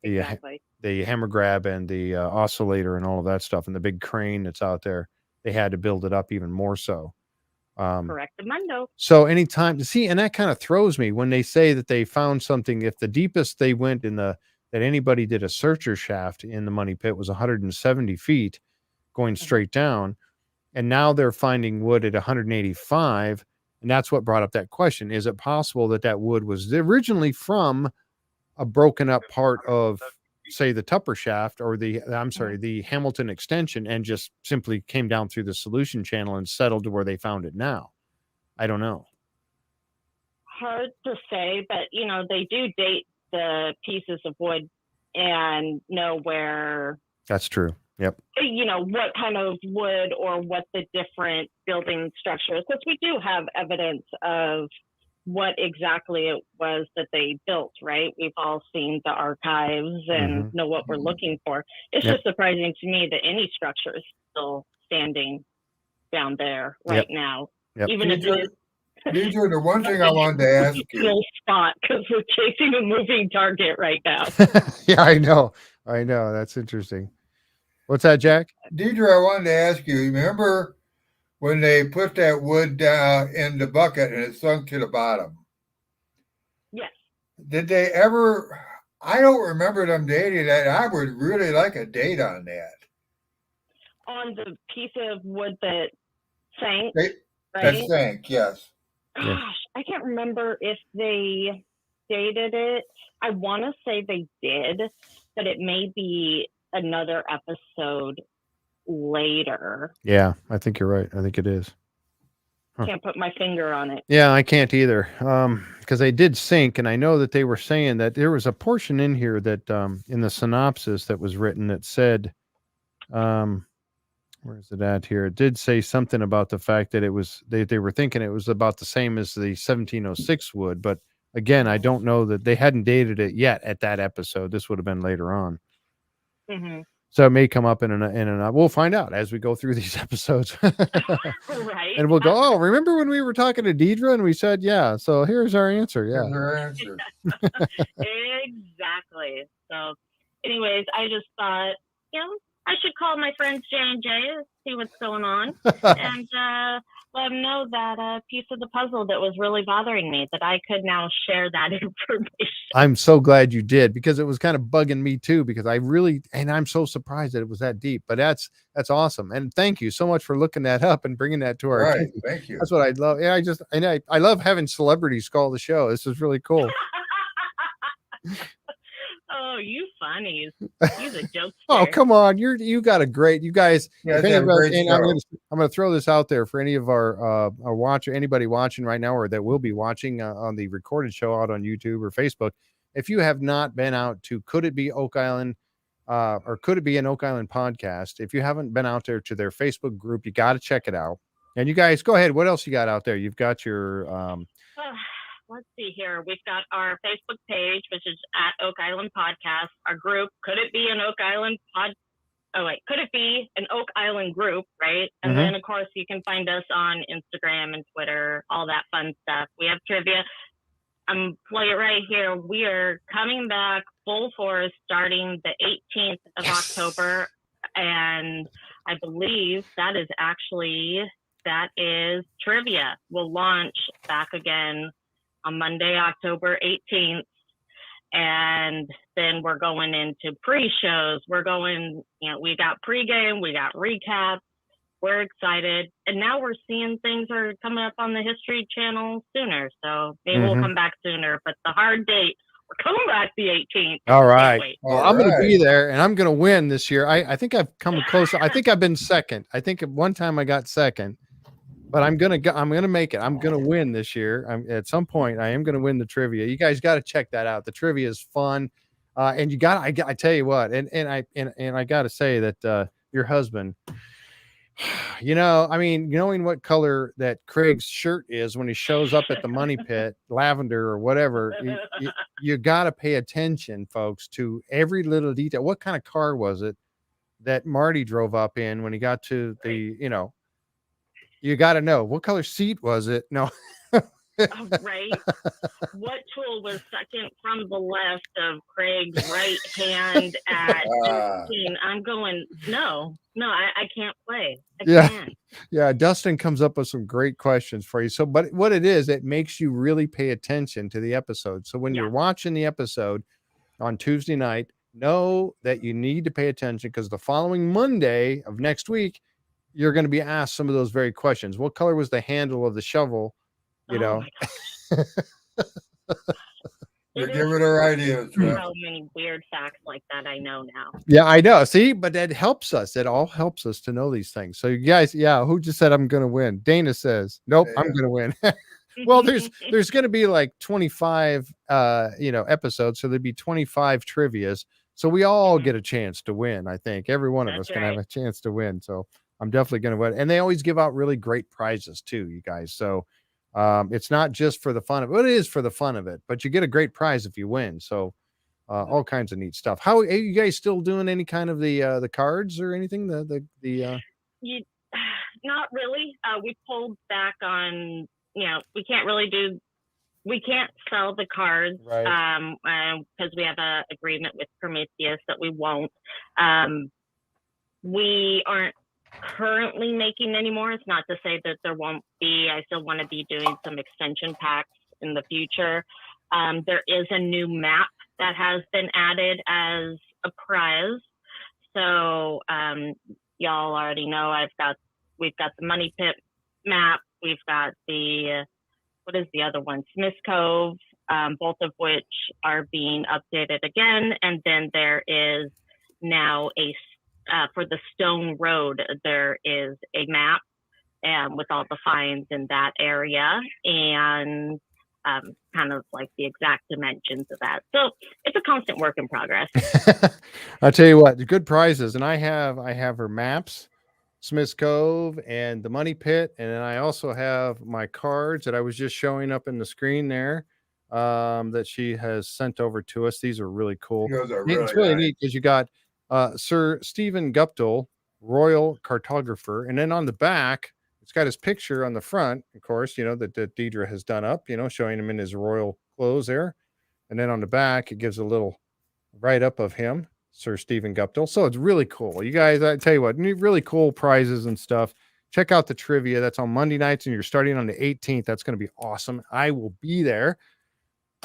Exactly. the hammer grab and the oscillator and all of that stuff, and the big crane that's out there. They had to build it up even more so. Correctamundo. So anytime see, and that kind of throws me when they say that they found something. If the deepest they went that anybody did a searcher shaft in the money pit was 170 feet going straight down, and now they're finding wood at 185, and that's what brought up that question: is it possible that wood was originally from a broken up part of, say, the Tupper shaft or the Hamilton extension, and just simply came down through the solution channel and settled to where they found it now? I don't know. Hard to say, but they do date the pieces of wood and know where, That's true. Yep. what kind of wood or what the different building structures, because we do have evidence of what exactly it was that they built, right? We've all seen the archives and know what we're looking for. It's just surprising to me that any structure is still standing down there right now. Yep. Even if it is Deidre, the one thing I wanted to ask you. Spot, because we're chasing a moving target right now. Yeah, I know. That's interesting. What's that, Jack? Deidre, I wanted to ask you, remember when they put that wood in the bucket and it sunk to the bottom? Yes. Did they ever? I don't remember them dating that. I would really like a date on that. On the piece of wood that sank, That right? sank, yes. Gosh, I can't remember if they dated it. I want to say they did, but it may be another episode later. Yeah, I think you're right. I think it is. Can't put my finger on it. Yeah, I can't either. Because they did sync, and I know that they were saying that there was a portion in here that in the synopsis that was written that said, where is it at here? It did say something about the fact that it was they were thinking it was about the same as the 1706 would, but again, I don't know that they hadn't dated it yet at that episode. This would have been later on. Mm-hmm. So it may come up in an we'll find out as we go through these episodes. Right. And we'll go, oh, remember when we were talking to Deidre and we said, yeah, so here's our answer. Yeah. Here's our answer. Exactly. So, anyways, I just thought, I should call my friends J&J, see what's going on, and let them know that piece of the puzzle that was really bothering me, that I could now share that information. I'm so glad you did, because it was kind of bugging me too, because I'm so surprised that it was that deep, but that's awesome. And thank you so much for looking that up and bringing that to our Right. attention. Thank you. That's what I love. Yeah, I love having celebrities call the show. This is really cool. Oh, you funnies. He's a jokester. Oh, come on. You got a great, you guys. Yeah, If any have of a our- great and show. I'm going to throw this out there for any of our watcher, anybody watching right now, or that will be watching on the recorded show out on YouTube or Facebook. If you have not been out to Could It Be Oak Island, or Could It Be an Oak Island podcast, if you haven't been out there to their Facebook group, you got to check it out. And you guys, go ahead. What else you got out there? You've got your let's see here. We've got our Facebook page, which is at Oak Island Podcast. Our group, Could It Be an Oak Island Pod? Oh, wait, Could It Be an Oak Island group, right? And Mhm. then, of course, you can find us on Instagram and Twitter, all that fun stuff. We have trivia. I'm playing it right here. We are coming back full force starting the 18th of October. And I believe that is trivia. We'll launch back again on Monday, October 18th. And then we're going into pre-shows. We're going, we got pregame, we got recaps. We're excited. And now we're seeing things are coming up on the History Channel sooner. So maybe we'll come back sooner. But the hard date, we're coming back the 18th. All Can't right. wait. Well, I'm going to be there, and I'm going to win this year. I think I've come close. I think I've been second. I think at one time I got second, but I'm going to make it. I'm going to win this year. At some point I am going to win the trivia. You guys got to check that out. The trivia is fun. And I tell you what, and I got to say that your husband, knowing what color that Craig's shirt is when he shows up at the money pit, lavender or whatever, you got to pay attention, folks, to every little detail. What kind of car was it that Marty drove up in when he got to the, you got to know what color seat was it? No. Right. What tool was second from the left of Craig's right hand at 18? I'm going, no, I can't play. I can't. Yeah. Dustin comes up with some great questions for you. So, but what it is, it makes you really pay attention to the episode. So when you're watching the episode on Tuesday night, know that you need to pay attention, because the following Monday of next week, you're going to be asked some of those very questions. What color was the handle of the shovel? You know, You're giving her ideas. So many weird facts like that I know now. Yeah, I know. See, but that helps us. It all helps us to know these things. So you guys, who just said I'm going to win? Dana says, nope, I'm going to win. Well, there's going to be like 25, episodes. So there'd be 25 trivias. So we all get a chance to win. I think every one of us can have a chance to win. So I'm definitely going to win. And they always give out really great prizes too, you guys. So it's not just for the fun of it. It is for the fun of it, but you get a great prize if you win. So all kinds of neat stuff. How are you guys still doing any kind of the cards or anything? Not really. We pulled back on, we can't sell the cards, because we have a agreement with Prometheus that we won't. We aren't currently making anymore. It's not to say that there won't be. I still want to be doing some extension packs in the future. There is a new map that has been added as a prize. So y'all already know we've got the money pit map. We've got the what is the other one? Smith Cove, both of which are being updated again. And then there is now for the Stone Road, there is a map with all the fines in that area and kind of like the exact dimensions of that. So it's a constant work in progress. I'll tell you what, the good prizes, and I have her maps, Smith's Cove and the Money Pit, and then I also have my cards that I was just showing up in the screen there that she has sent over to us. These are really cool. Those are It's really really nice. neat because you got Sir Stephen Guptill, Royal Cartographer, and then on the back it's got his picture on the front, of course, you know, that Deidre has done up, you know, showing him in his royal clothes there. And then on the back, it gives a little write up of him, Sir Stephen Guptill. So it's really cool. You guys, I tell you what, really cool prizes and stuff. Check out the trivia. That's on Monday nights, and you're starting on the 18th. That's going to be awesome. I will be there.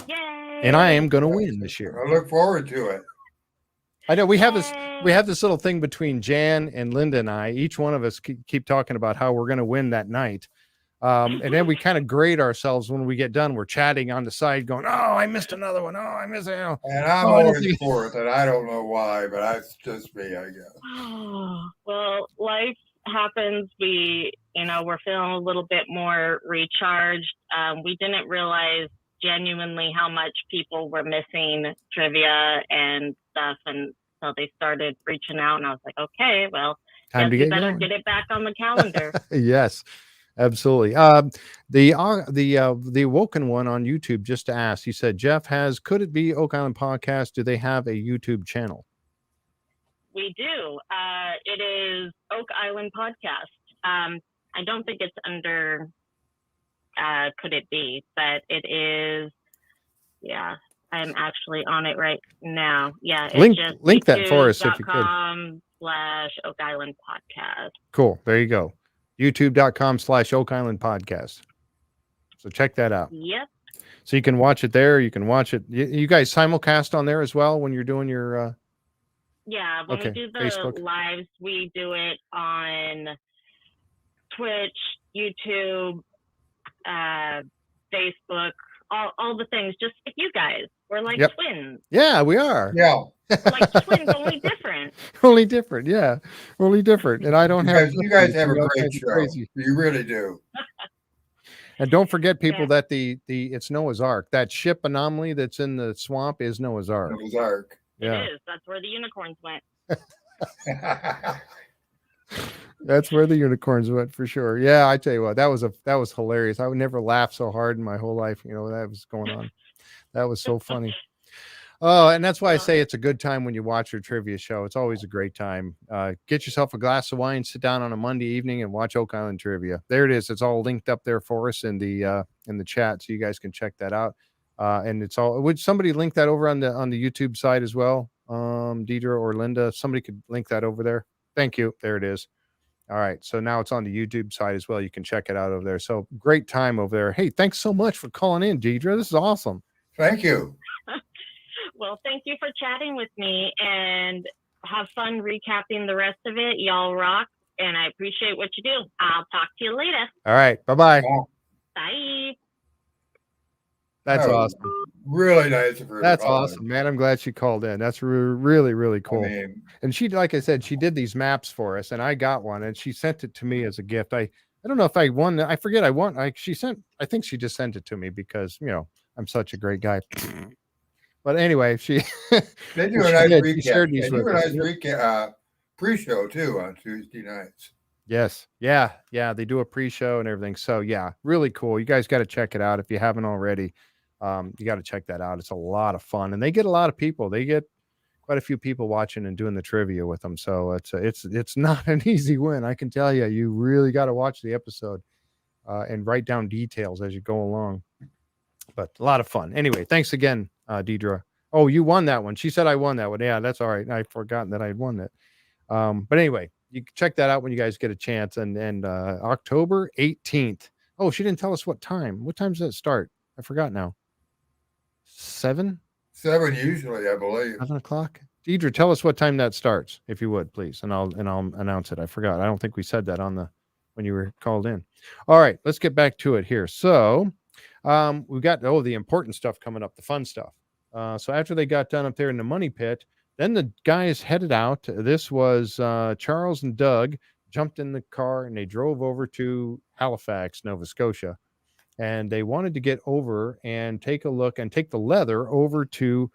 Yay! And I am going to win this year. I look forward to it. I know we have this little thing between Jan and Linda and I. Each one of us keep talking about how we're going to win that night. And then we kind of grade ourselves when we get done. We're chatting on the side going, oh, I missed another one. Oh, I missed it. And I'm always fourth, and I don't know why, but that's just me, I guess. Well, life happens. We're feeling a little bit more recharged. We didn't realize genuinely how much people were missing trivia and stuff, and so they started reaching out, and I was like, okay, well, time to get it back on the calendar. Yes, absolutely. The Awoken one on YouTube just asked, he said, Jeff could it be Oak Island Podcast? Do they have a YouTube channel? We do. It is Oak Island Podcast. I don't think it's under Could It Be, but it is. Yeah, I'm actually on it right now. Yeah, link that for us if you could. /Oak Island Podcast. Cool. There you go. YouTube.com/Oak Island Podcast. So check that out. Yep. So you can watch it there. You can watch it. You guys simulcast on there as well when you're doing your. Yeah, when we do the Facebook lives, we do it on Twitch, YouTube, Facebook, all the things. Just like you guys, we're like twins. Yeah, we are. Yeah, we're like twins, only different. Only different, yeah, only different. And I don't have. You guys have a great show. Crazy. You really do. And don't forget, people, that the it's Noah's Ark. That ship anomaly that's in the swamp is Noah's Ark. Noah's Ark. Yeah. It is. That's where the unicorns went. That's where the unicorns went for sure. Yeah, I tell you what, that was hilarious. I would never laugh so hard in my whole life. You know, that was going on. That was so funny. Oh, and that's why I say it's a good time when you watch your trivia show. It's always a great time. Get yourself a glass of wine, sit down on a Monday evening and watch Oak Island Trivia. There it is. It's all linked up there for us in the chat, so you guys can check that out. And it's all. Would somebody link that over on the YouTube side as well? Deidre or Linda, somebody could link that over there. Thank you. There it is. All right. So now it's on the YouTube side as well. You can check it out over there. So great time over there. Hey, thanks so much for calling in, Deidre. This is awesome. Thank you. Well, thank you for chatting with me, and have fun recapping the rest of it. Y'all rock, and I appreciate what you do. I'll talk to you later. All right. Bye-bye. Bye. That's awesome. Really nice of her. That's awesome, man. I'm glad she called in. That's really, really cool. I mean, and she, like I said, she did these maps for us, and I got one, and she sent it to me as a gift. I don't know if I won. I forget. I think she just sent it to me because, you know, I'm such a great guy. But anyway, they do a nice recap. They do a nice recap pre-show too on Tuesday nights. Yes. Yeah. They do a pre-show and everything. So yeah, really cool. You guys got to check it out if you haven't already. You got to check that out. It's a lot of fun, and they get a lot of people. They get quite a few people watching and doing the trivia with them. So it's not an easy win. I can tell you. You really got to watch the episode and write down details as you go along. But a lot of fun. Anyway, thanks again, Deidre. Oh, you won that one. She said I won that one. Yeah, that's all right. I'd forgotten that I'd won that. But anyway, you can check that out when you guys get a chance. And October 18th. Oh, she didn't tell us what time. What time does that start? I forgot now. 7 usually, I believe. 7 o'clock. Deidre, tell us what time that starts, if you would, please, and I'll announce it. I forgot. I don't think we said that when you were called in. All right, let's get back to it here. So We got the important stuff coming up, the fun stuff. So after they got done up there in the money pit, then the guys headed out. This was Charles and Doug jumped in the car and they drove over to Halifax, Nova Scotia, and they wanted to get over and take a look and take the leather over to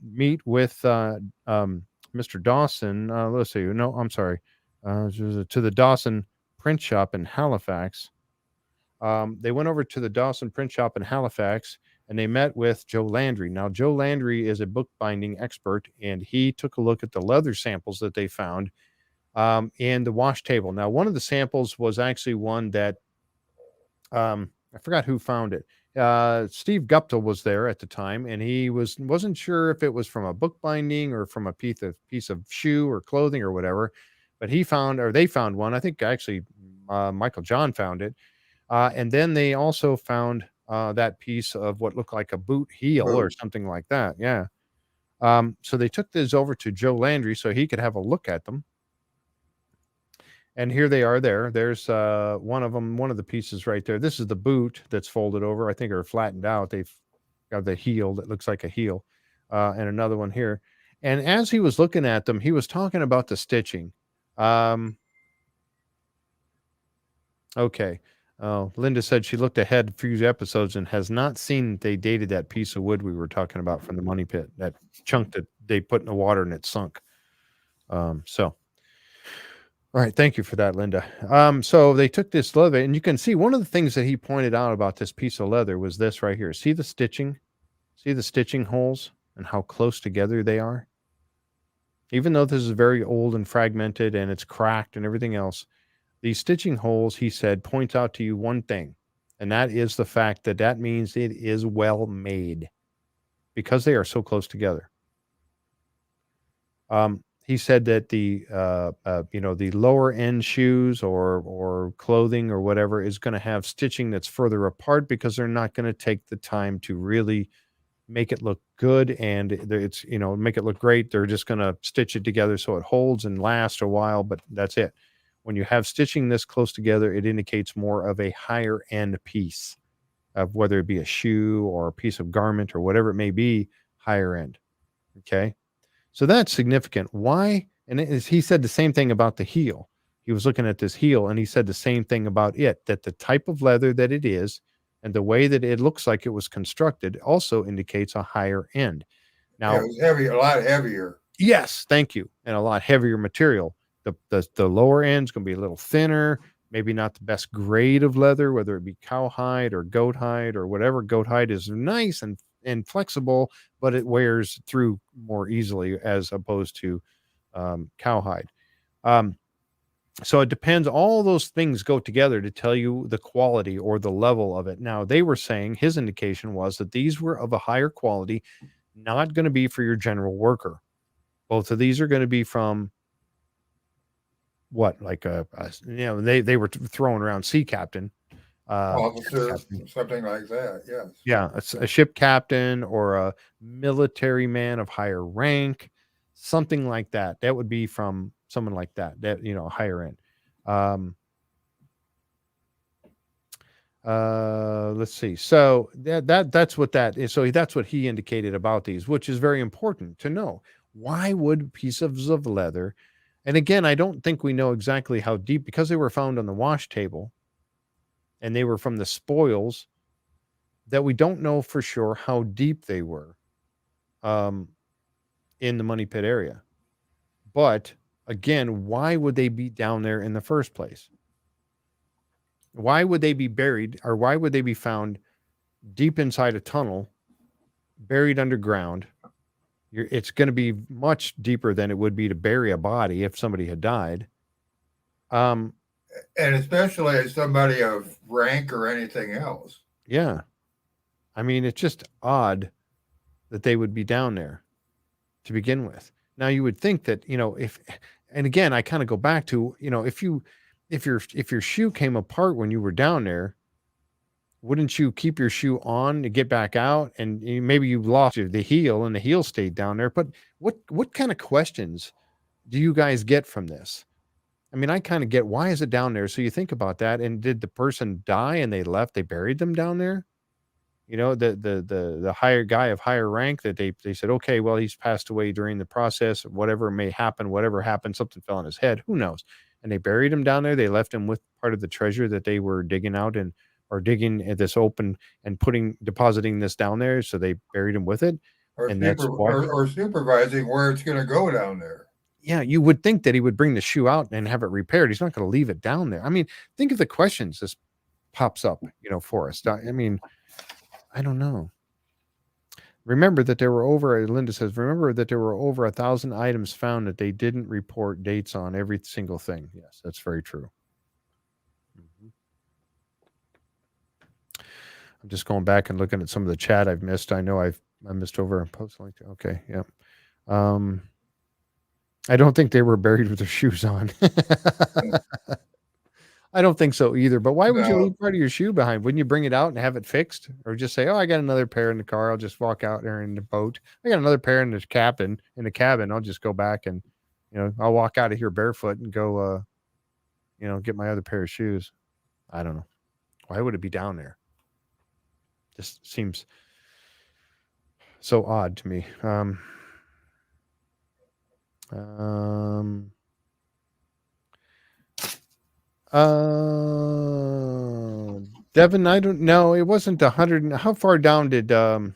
meet with Mr. Dawson. Let's see. No, I'm sorry. To the Dawson print shop in Halifax. They went over to the Dawson print shop in Halifax and they met with Joe Landry. Now, Joe Landry is a bookbinding expert, and he took a look at the leather samples that they found in the wash table. Now, one of the samples was actually one that I forgot who found it. Steve Gupta was there at the time, and he wasn't sure if it was from a bookbinding or from a piece of shoe or clothing or whatever. But they found one. I think actually Michael John found it. And then they also found that piece of what looked like a boot heel or something like that. Yeah. So they took this over to Joe Landry so he could have a look at them. And here they are there. There's one of them, one of the pieces right there. This is the boot that's folded over, I think, or flattened out. They've got the heel that looks like a heel, and another one here. And as he was looking at them, he was talking about the stitching. Okay. Linda said she looked ahead a few episodes and has not seen they dated that piece of wood we were talking about from the money pit, that chunk that they put in the water and it sunk. All right, thank you for that, Linda. So they took this leather, and you can see one of the things that he pointed out about this piece of leather was this right here. See the stitching? See the stitching holes and how close together they are? Even though this is very old and fragmented and it's cracked and everything else, these stitching holes, he said, points out to you one thing, and that is the fact that means it is well made because they are so close together. He said that the lower end shoes or clothing or whatever is going to have stitching that's further apart because they're not going to take the time to really make it look good and it's make it look great. They're just going to stitch it together so it holds and lasts a while, but that's it. When you have stitching this close together, it indicates more of a higher end piece of whether it be a shoe or a piece of garment or whatever it may be, higher end. Okay. So that's significant. Why? And he said the same thing about the heel. He was looking at this heel and he said the same thing about it, that the type of leather that it is and the way that it looks like it was constructed also indicates a higher end. Now, it was heavy, a lot heavier. Yes, thank you. And a lot heavier material. The lower end's going to be a little thinner, maybe not the best grade of leather, whether it be cowhide or goat hide or whatever. Goat hide is nice and flexible, but it wears through more easily as opposed to cowhide. So it depends. All those things go together to tell you the quality or the level of it. Now, they were saying his indication was that these were of a higher quality, not going to be for your general worker. Both of these are going to be from what, like they were throwing around sea captain. Officer, something like that. Yes. Yeah, a ship captain or a military man of higher rank, something like that. That would be from someone like that higher end. Let's see. So that's what that is. So that's what he indicated about these, which is very important to know. Why would pieces of leather? And again, I don't think we know exactly how deep, because they were found on the wash table and they were from the spoils, that we don't know for sure how deep they were in the money pit area. But again, why would they be down there in the first place? Why would they be buried, or why would they be found deep inside a tunnel, buried underground? It's going to be much deeper than it would be to bury a body if somebody had died. And especially as somebody of rank or anything else. Yeah. I mean, it's just odd that they would be down there to begin with. Now, you would think that, and again, I kind of go back to, if your shoe came apart when you were down there, wouldn't you keep your shoe on to get back out? And maybe you lost the heel and the heel stayed down there. But what kind of questions do you guys get from this? I mean, I kind of get, why is it down there? So you think about that. And did the person die and they left? They buried them down there? the higher guy of higher rank that they said, okay, well, he's passed away during the process, whatever may happen, whatever happened, something fell on his head, who knows? And they buried him down there. They left him with part of the treasure that they were digging out and or digging at this open and depositing this down there. So they buried him with it. or, And that's why. or supervising where it's going to go down there. Yeah, you would think that he would bring the shoe out and have it repaired. He's not going to leave it down there. I mean, think of the questions this pops up, for us. I mean, I don't know. Remember that there were Linda says, remember that there were over 1,000 items found that they didn't report dates on every single thing. Yes, that's very true. Mm-hmm. I'm just going back and looking at some of the chat I've missed. I know I missed over a post link. Okay, yeah. I don't think they were buried with their shoes on. I don't think so either. But why would you leave part of your shoe behind? Wouldn't you bring it out and have it fixed? Or just say, oh, I got another pair in the car. I'll just walk out there in the boat. I got another pair in the cabin. I'll just go back and, I'll walk out of here barefoot and go, get my other pair of shoes. I don't know. Why would it be down there? Just seems so odd to me. Devin, I don't know. It wasn't 100. How far down did the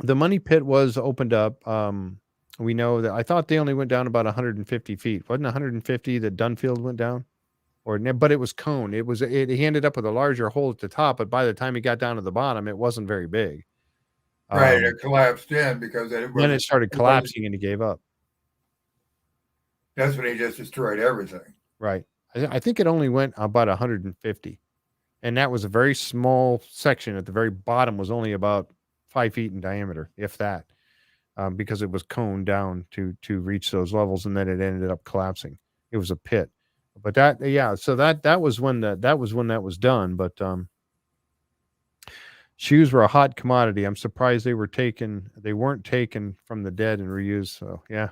money pit was opened up? We know that I thought they only went down about 150 feet. Wasn't 150 that Dunfield went down? But it was cone. He ended up with a larger hole at the top, but by the time he got down to the bottom, it wasn't very big. Right, it collapsed in because then it started collapsing and he gave up. That's when he just destroyed everything. Right. I think it only went about 150. And that was a very small section. At the very bottom was only about 5 feet in diameter, if that, because it was coned down to reach those levels, and then it ended up collapsing. It was a pit. But so that was when that was done. But shoes were a hot commodity. I'm surprised they weren't taken from the dead and reused. So yeah.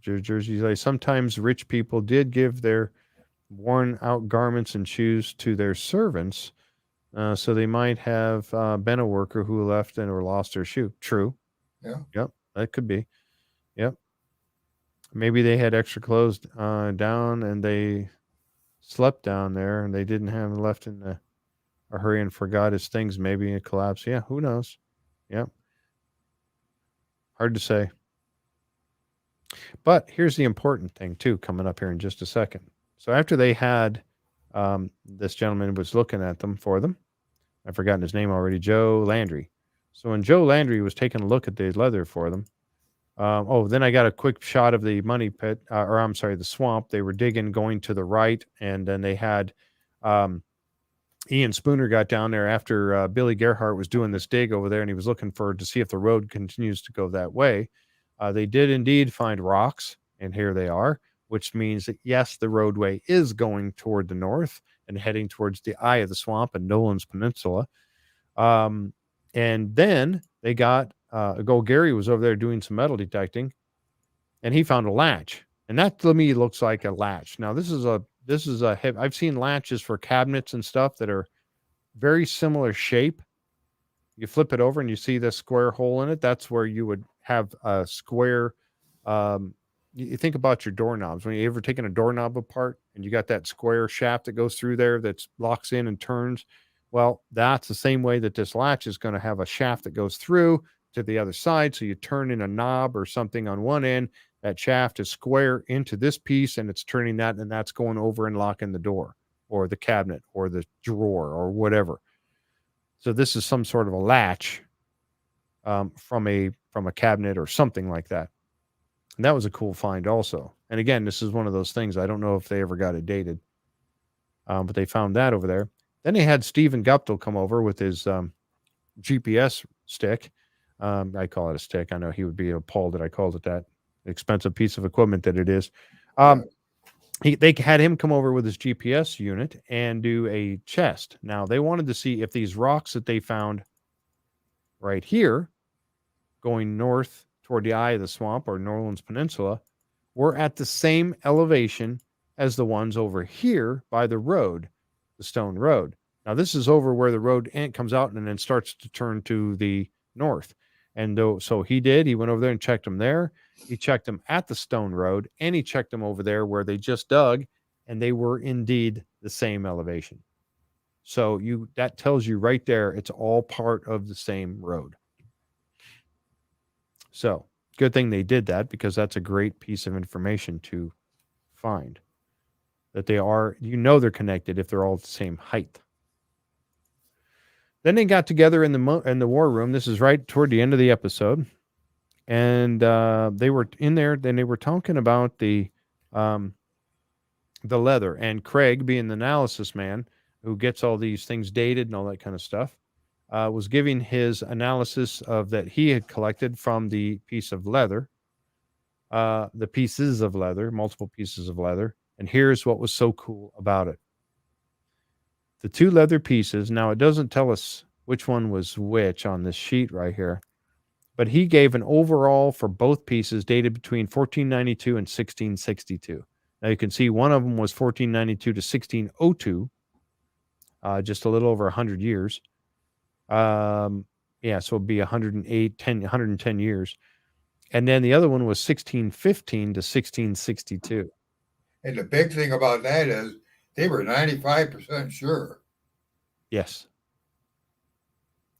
Jersey, like sometimes rich people did give their worn out garments and shoes to their servants, so they might have been a worker who left or lost their shoe. True. Yeah. Yep, that could be. Yep. Maybe they had extra clothes down and they slept down there and they didn't have them left in a hurry and forgot his things. Maybe it collapsed. Yeah, who knows? Yep. Hard to say. But here's the important thing, too, coming up here in just a second. So after they had this gentleman was looking at them for them. I've forgotten his name already, Joe Landry. So when Joe Landry was taking a look at the leather for them, then I got a quick shot of the money pit, the swamp. They were digging going to the right, and then they had Ian Spooner got down there after Billy Gerhardt was doing this dig over there, and he was looking to see if the road continues to go that way. They did indeed find rocks, and here they are, which means that, yes, the roadway is going toward the north and heading towards the eye of the swamp and Nolan's Peninsula. And then they got Gary was over there doing some metal detecting, and he found a latch. And that to me looks like a latch. Now, I've seen latches for cabinets and stuff that are very similar shape. You flip it over and you see the square hole in it. That's where you would have a square. You think about your doorknobs. When you ever taken a doorknob apart and you got that square shaft that goes through there that locks in and turns. Well, that's the same way that this latch is going to have a shaft that goes through to the other side. So you turn in a knob or something on one end. That shaft is square into this piece and it's turning that, and that's going over and locking the door or the cabinet or the drawer or whatever. So this is some sort of a latch from a cabinet or something like that. And that was a cool find also. And again, this is one of those things. I don't know if they ever got it dated, but they found that over there. Then they had Stephen Guptill come over with his GPS stick. I call it a stick. I know he would be appalled that I called it that. Expensive piece of equipment that it is. They had him come over with his GPS unit and do a chest. Now, they wanted to see if these rocks that they found right here, going north toward the eye of the swamp or Norlands Peninsula, were at the same elevation as the ones over here by the road. the stone road. Now this is over where the road comes out and then starts to turn to the north. And so he went over there and checked them there. He checked them at the stone road, and he checked them over there where they just dug, and they were indeed the same elevation. So that tells you right there, it's all part of the same road. So good thing they did that, because that's a great piece of information to find, that they are, they're connected if they're all the same height. Then they got together in the war room. This is right toward the end of the episode. And they were in there, then they were talking about the leather, and Craig, being the analysis man who gets all these things dated and all that kind of stuff, was giving his analysis of that he had collected from the piece of leather, the pieces of leather, multiple pieces of leather. And here's what was so cool about it. The two leather pieces, now it doesn't tell us which one was which on this sheet right here, but he gave an overall for both pieces dated between 1492 and 1662. Now you can see one of them was 1492 to 1602, just a little over 100 years. So it'd be 110 years. And then the other one was 1615 to 1662. And the big thing about that is they were 95% sure. Yes.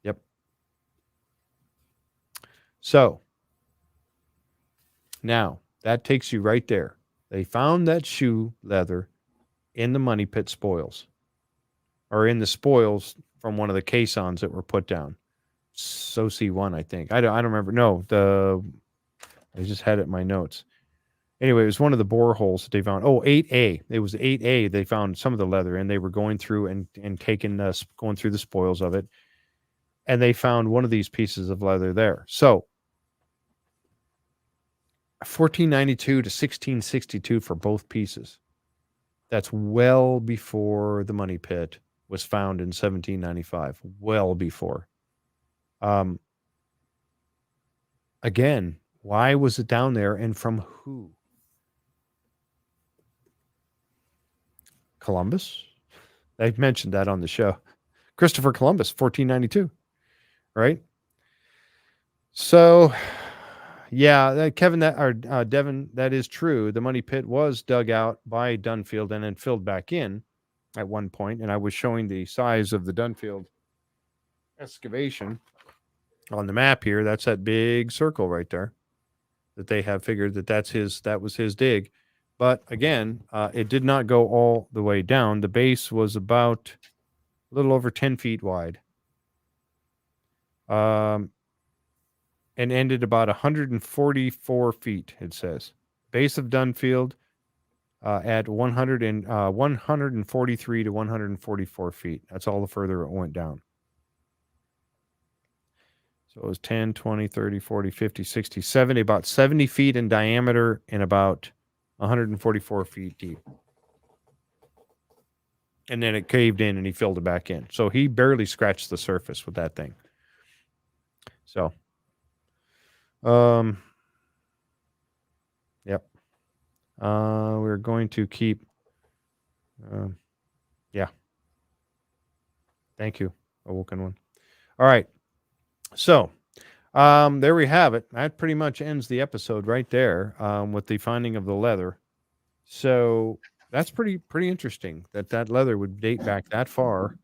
Yep. So now that takes you right there. They found that shoe leather in the money pit spoils, or in the spoils from one of the caissons that were put down. So C1, I think. I don't remember. No, I just had it in my notes. Anyway, it was one of the boreholes that they found. Oh, 8A. It was 8A. They found some of the leather, and they were going through and going through the spoils of it. And they found one of these pieces of leather there. So 1492 to 1662 for both pieces. That's well before the money pit was found in 1795. Well before. Again, why was it down there, and from who? Columbus? I mentioned that on the show. Christopher Columbus, 1492, right? So, yeah, Kevin, Devin, that is true. The money pit was dug out by Dunfield and then filled back in at one point, and I was showing the size of the Dunfield excavation on the map here. That's that big circle right there that they have figured that was his dig. But again, it did not go all the way down. The base was about a little over 10 feet wide, and ended about 144 feet, it says. Base of Dunfield at 143 to 144 feet. That's all the further it went down. So it was 10, 20, 30, 40, 50, 60, 70, about 70 feet in diameter and about 144 feet deep. And then it caved in and he filled it back in. So he barely scratched the surface with that thing. So, yep. We're going to keep, yeah. Thank you, Awoken One. All right. So, there we have it. That pretty much ends the episode right there, with the finding of the leather. So that's pretty interesting that leather would date back that far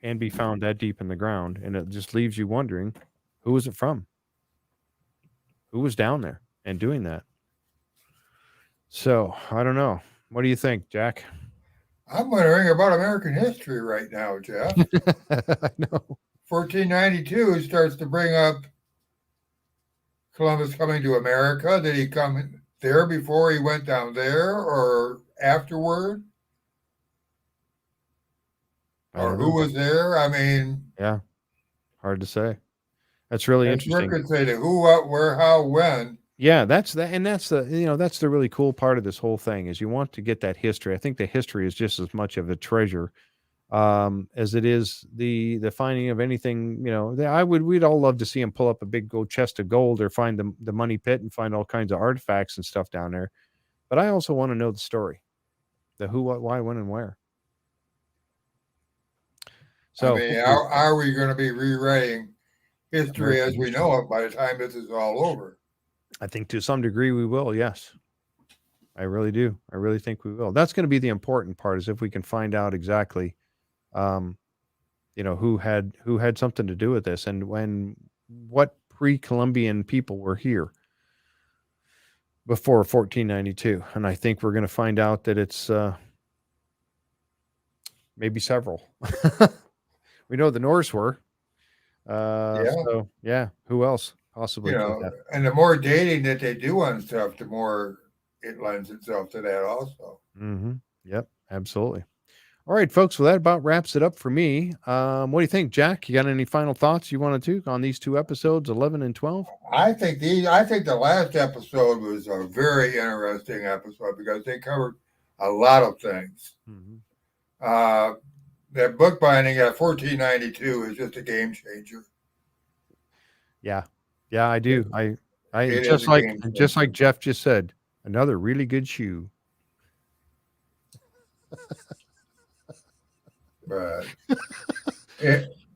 and be found that deep in the ground. And it just leaves you wondering, who was it from? Who was down there and doing that? So I don't know. What do you think, Jack? I'm wondering about American history right now, Jeff. I know. 1492 starts to bring up Columbus coming to America. Did he come there before he went down there, or afterward? Or who was there? I mean, yeah, hard to say. That's really interesting. Rick could say the who, what, where, how, when. Yeah, that's the really cool part of this whole thing is you want to get that history. I think the history is just as much of a treasure as it is the finding of anything. We'd all love to see him pull up a big gold chest of gold, or find the money pit and find all kinds of artifacts and stuff down there. But I also want to know the story, the who, what, why, when, and where. So how are we going to be rewriting history American as we history. know it by the time this is all over? I think to some degree we will. Yes, I really do. I really think we will. That's going to be the important part, is if we can find out exactly, um, who had something to do with this, and what pre-Columbian people were here before 1492. And I think we're going to find out that it's maybe several. We know the Norse were. Yeah. So yeah, who else possibly could have? And the more dating that they do on stuff, the more it lends itself to that also. Mm-hmm. Yep, absolutely. All right, folks. Well, that about wraps it up for me. What do you think, Jack? You got any final thoughts you wanted to on these two episodes, 11 and 12? I think the last episode was a very interesting episode because they covered a lot of things. Mm-hmm. That bookbinding at 1492 is just a game changer. Yeah, I do. I It just is a like game just like changer. Jeff just said, another really good shoe. But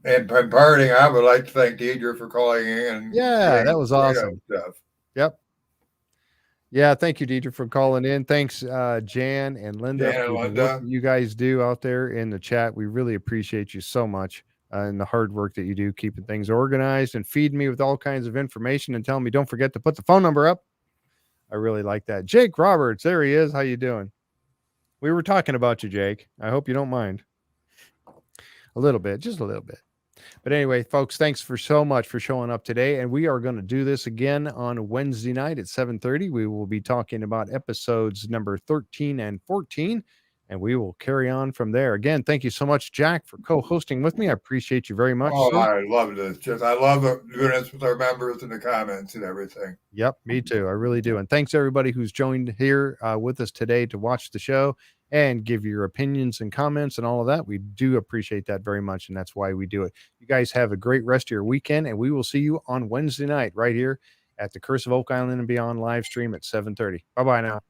and parting, I would like to thank Deidre for calling in. And Yeah, that was awesome. Stuff. Yep. Yeah, thank you, Deidre, for calling in. Thanks, Jan and Linda, Jan and for the Linda. work that you guys do out there in the chat. We really appreciate you so much, and the hard work that you do, keeping things organized and feeding me with all kinds of information and telling me don't forget to put the phone number up. I really like that. Jake Roberts, there he is. How you doing? We were talking about you, Jake. I hope you don't mind. A little bit, just a little bit. But anyway, folks, thanks so much for showing up today. And we are going to do this again on Wednesday night at 7:30. We will be talking about episodes number 13 and 14, and we will carry on from there. Again, thank you so much, Jack, for co-hosting with me. I appreciate you very much. Oh, sir. I love this. I love doing this with our members in the comments and everything. Yep, me too. I really do. And thanks everybody who's joined here with us today to watch the show and give your opinions and comments and all of that. We do appreciate that very much, and that's why we do it. You guys have a great rest of your weekend, and we will see you on Wednesday night right here at the Curse of Oak Island and Beyond live stream at 7:30. Bye-bye now.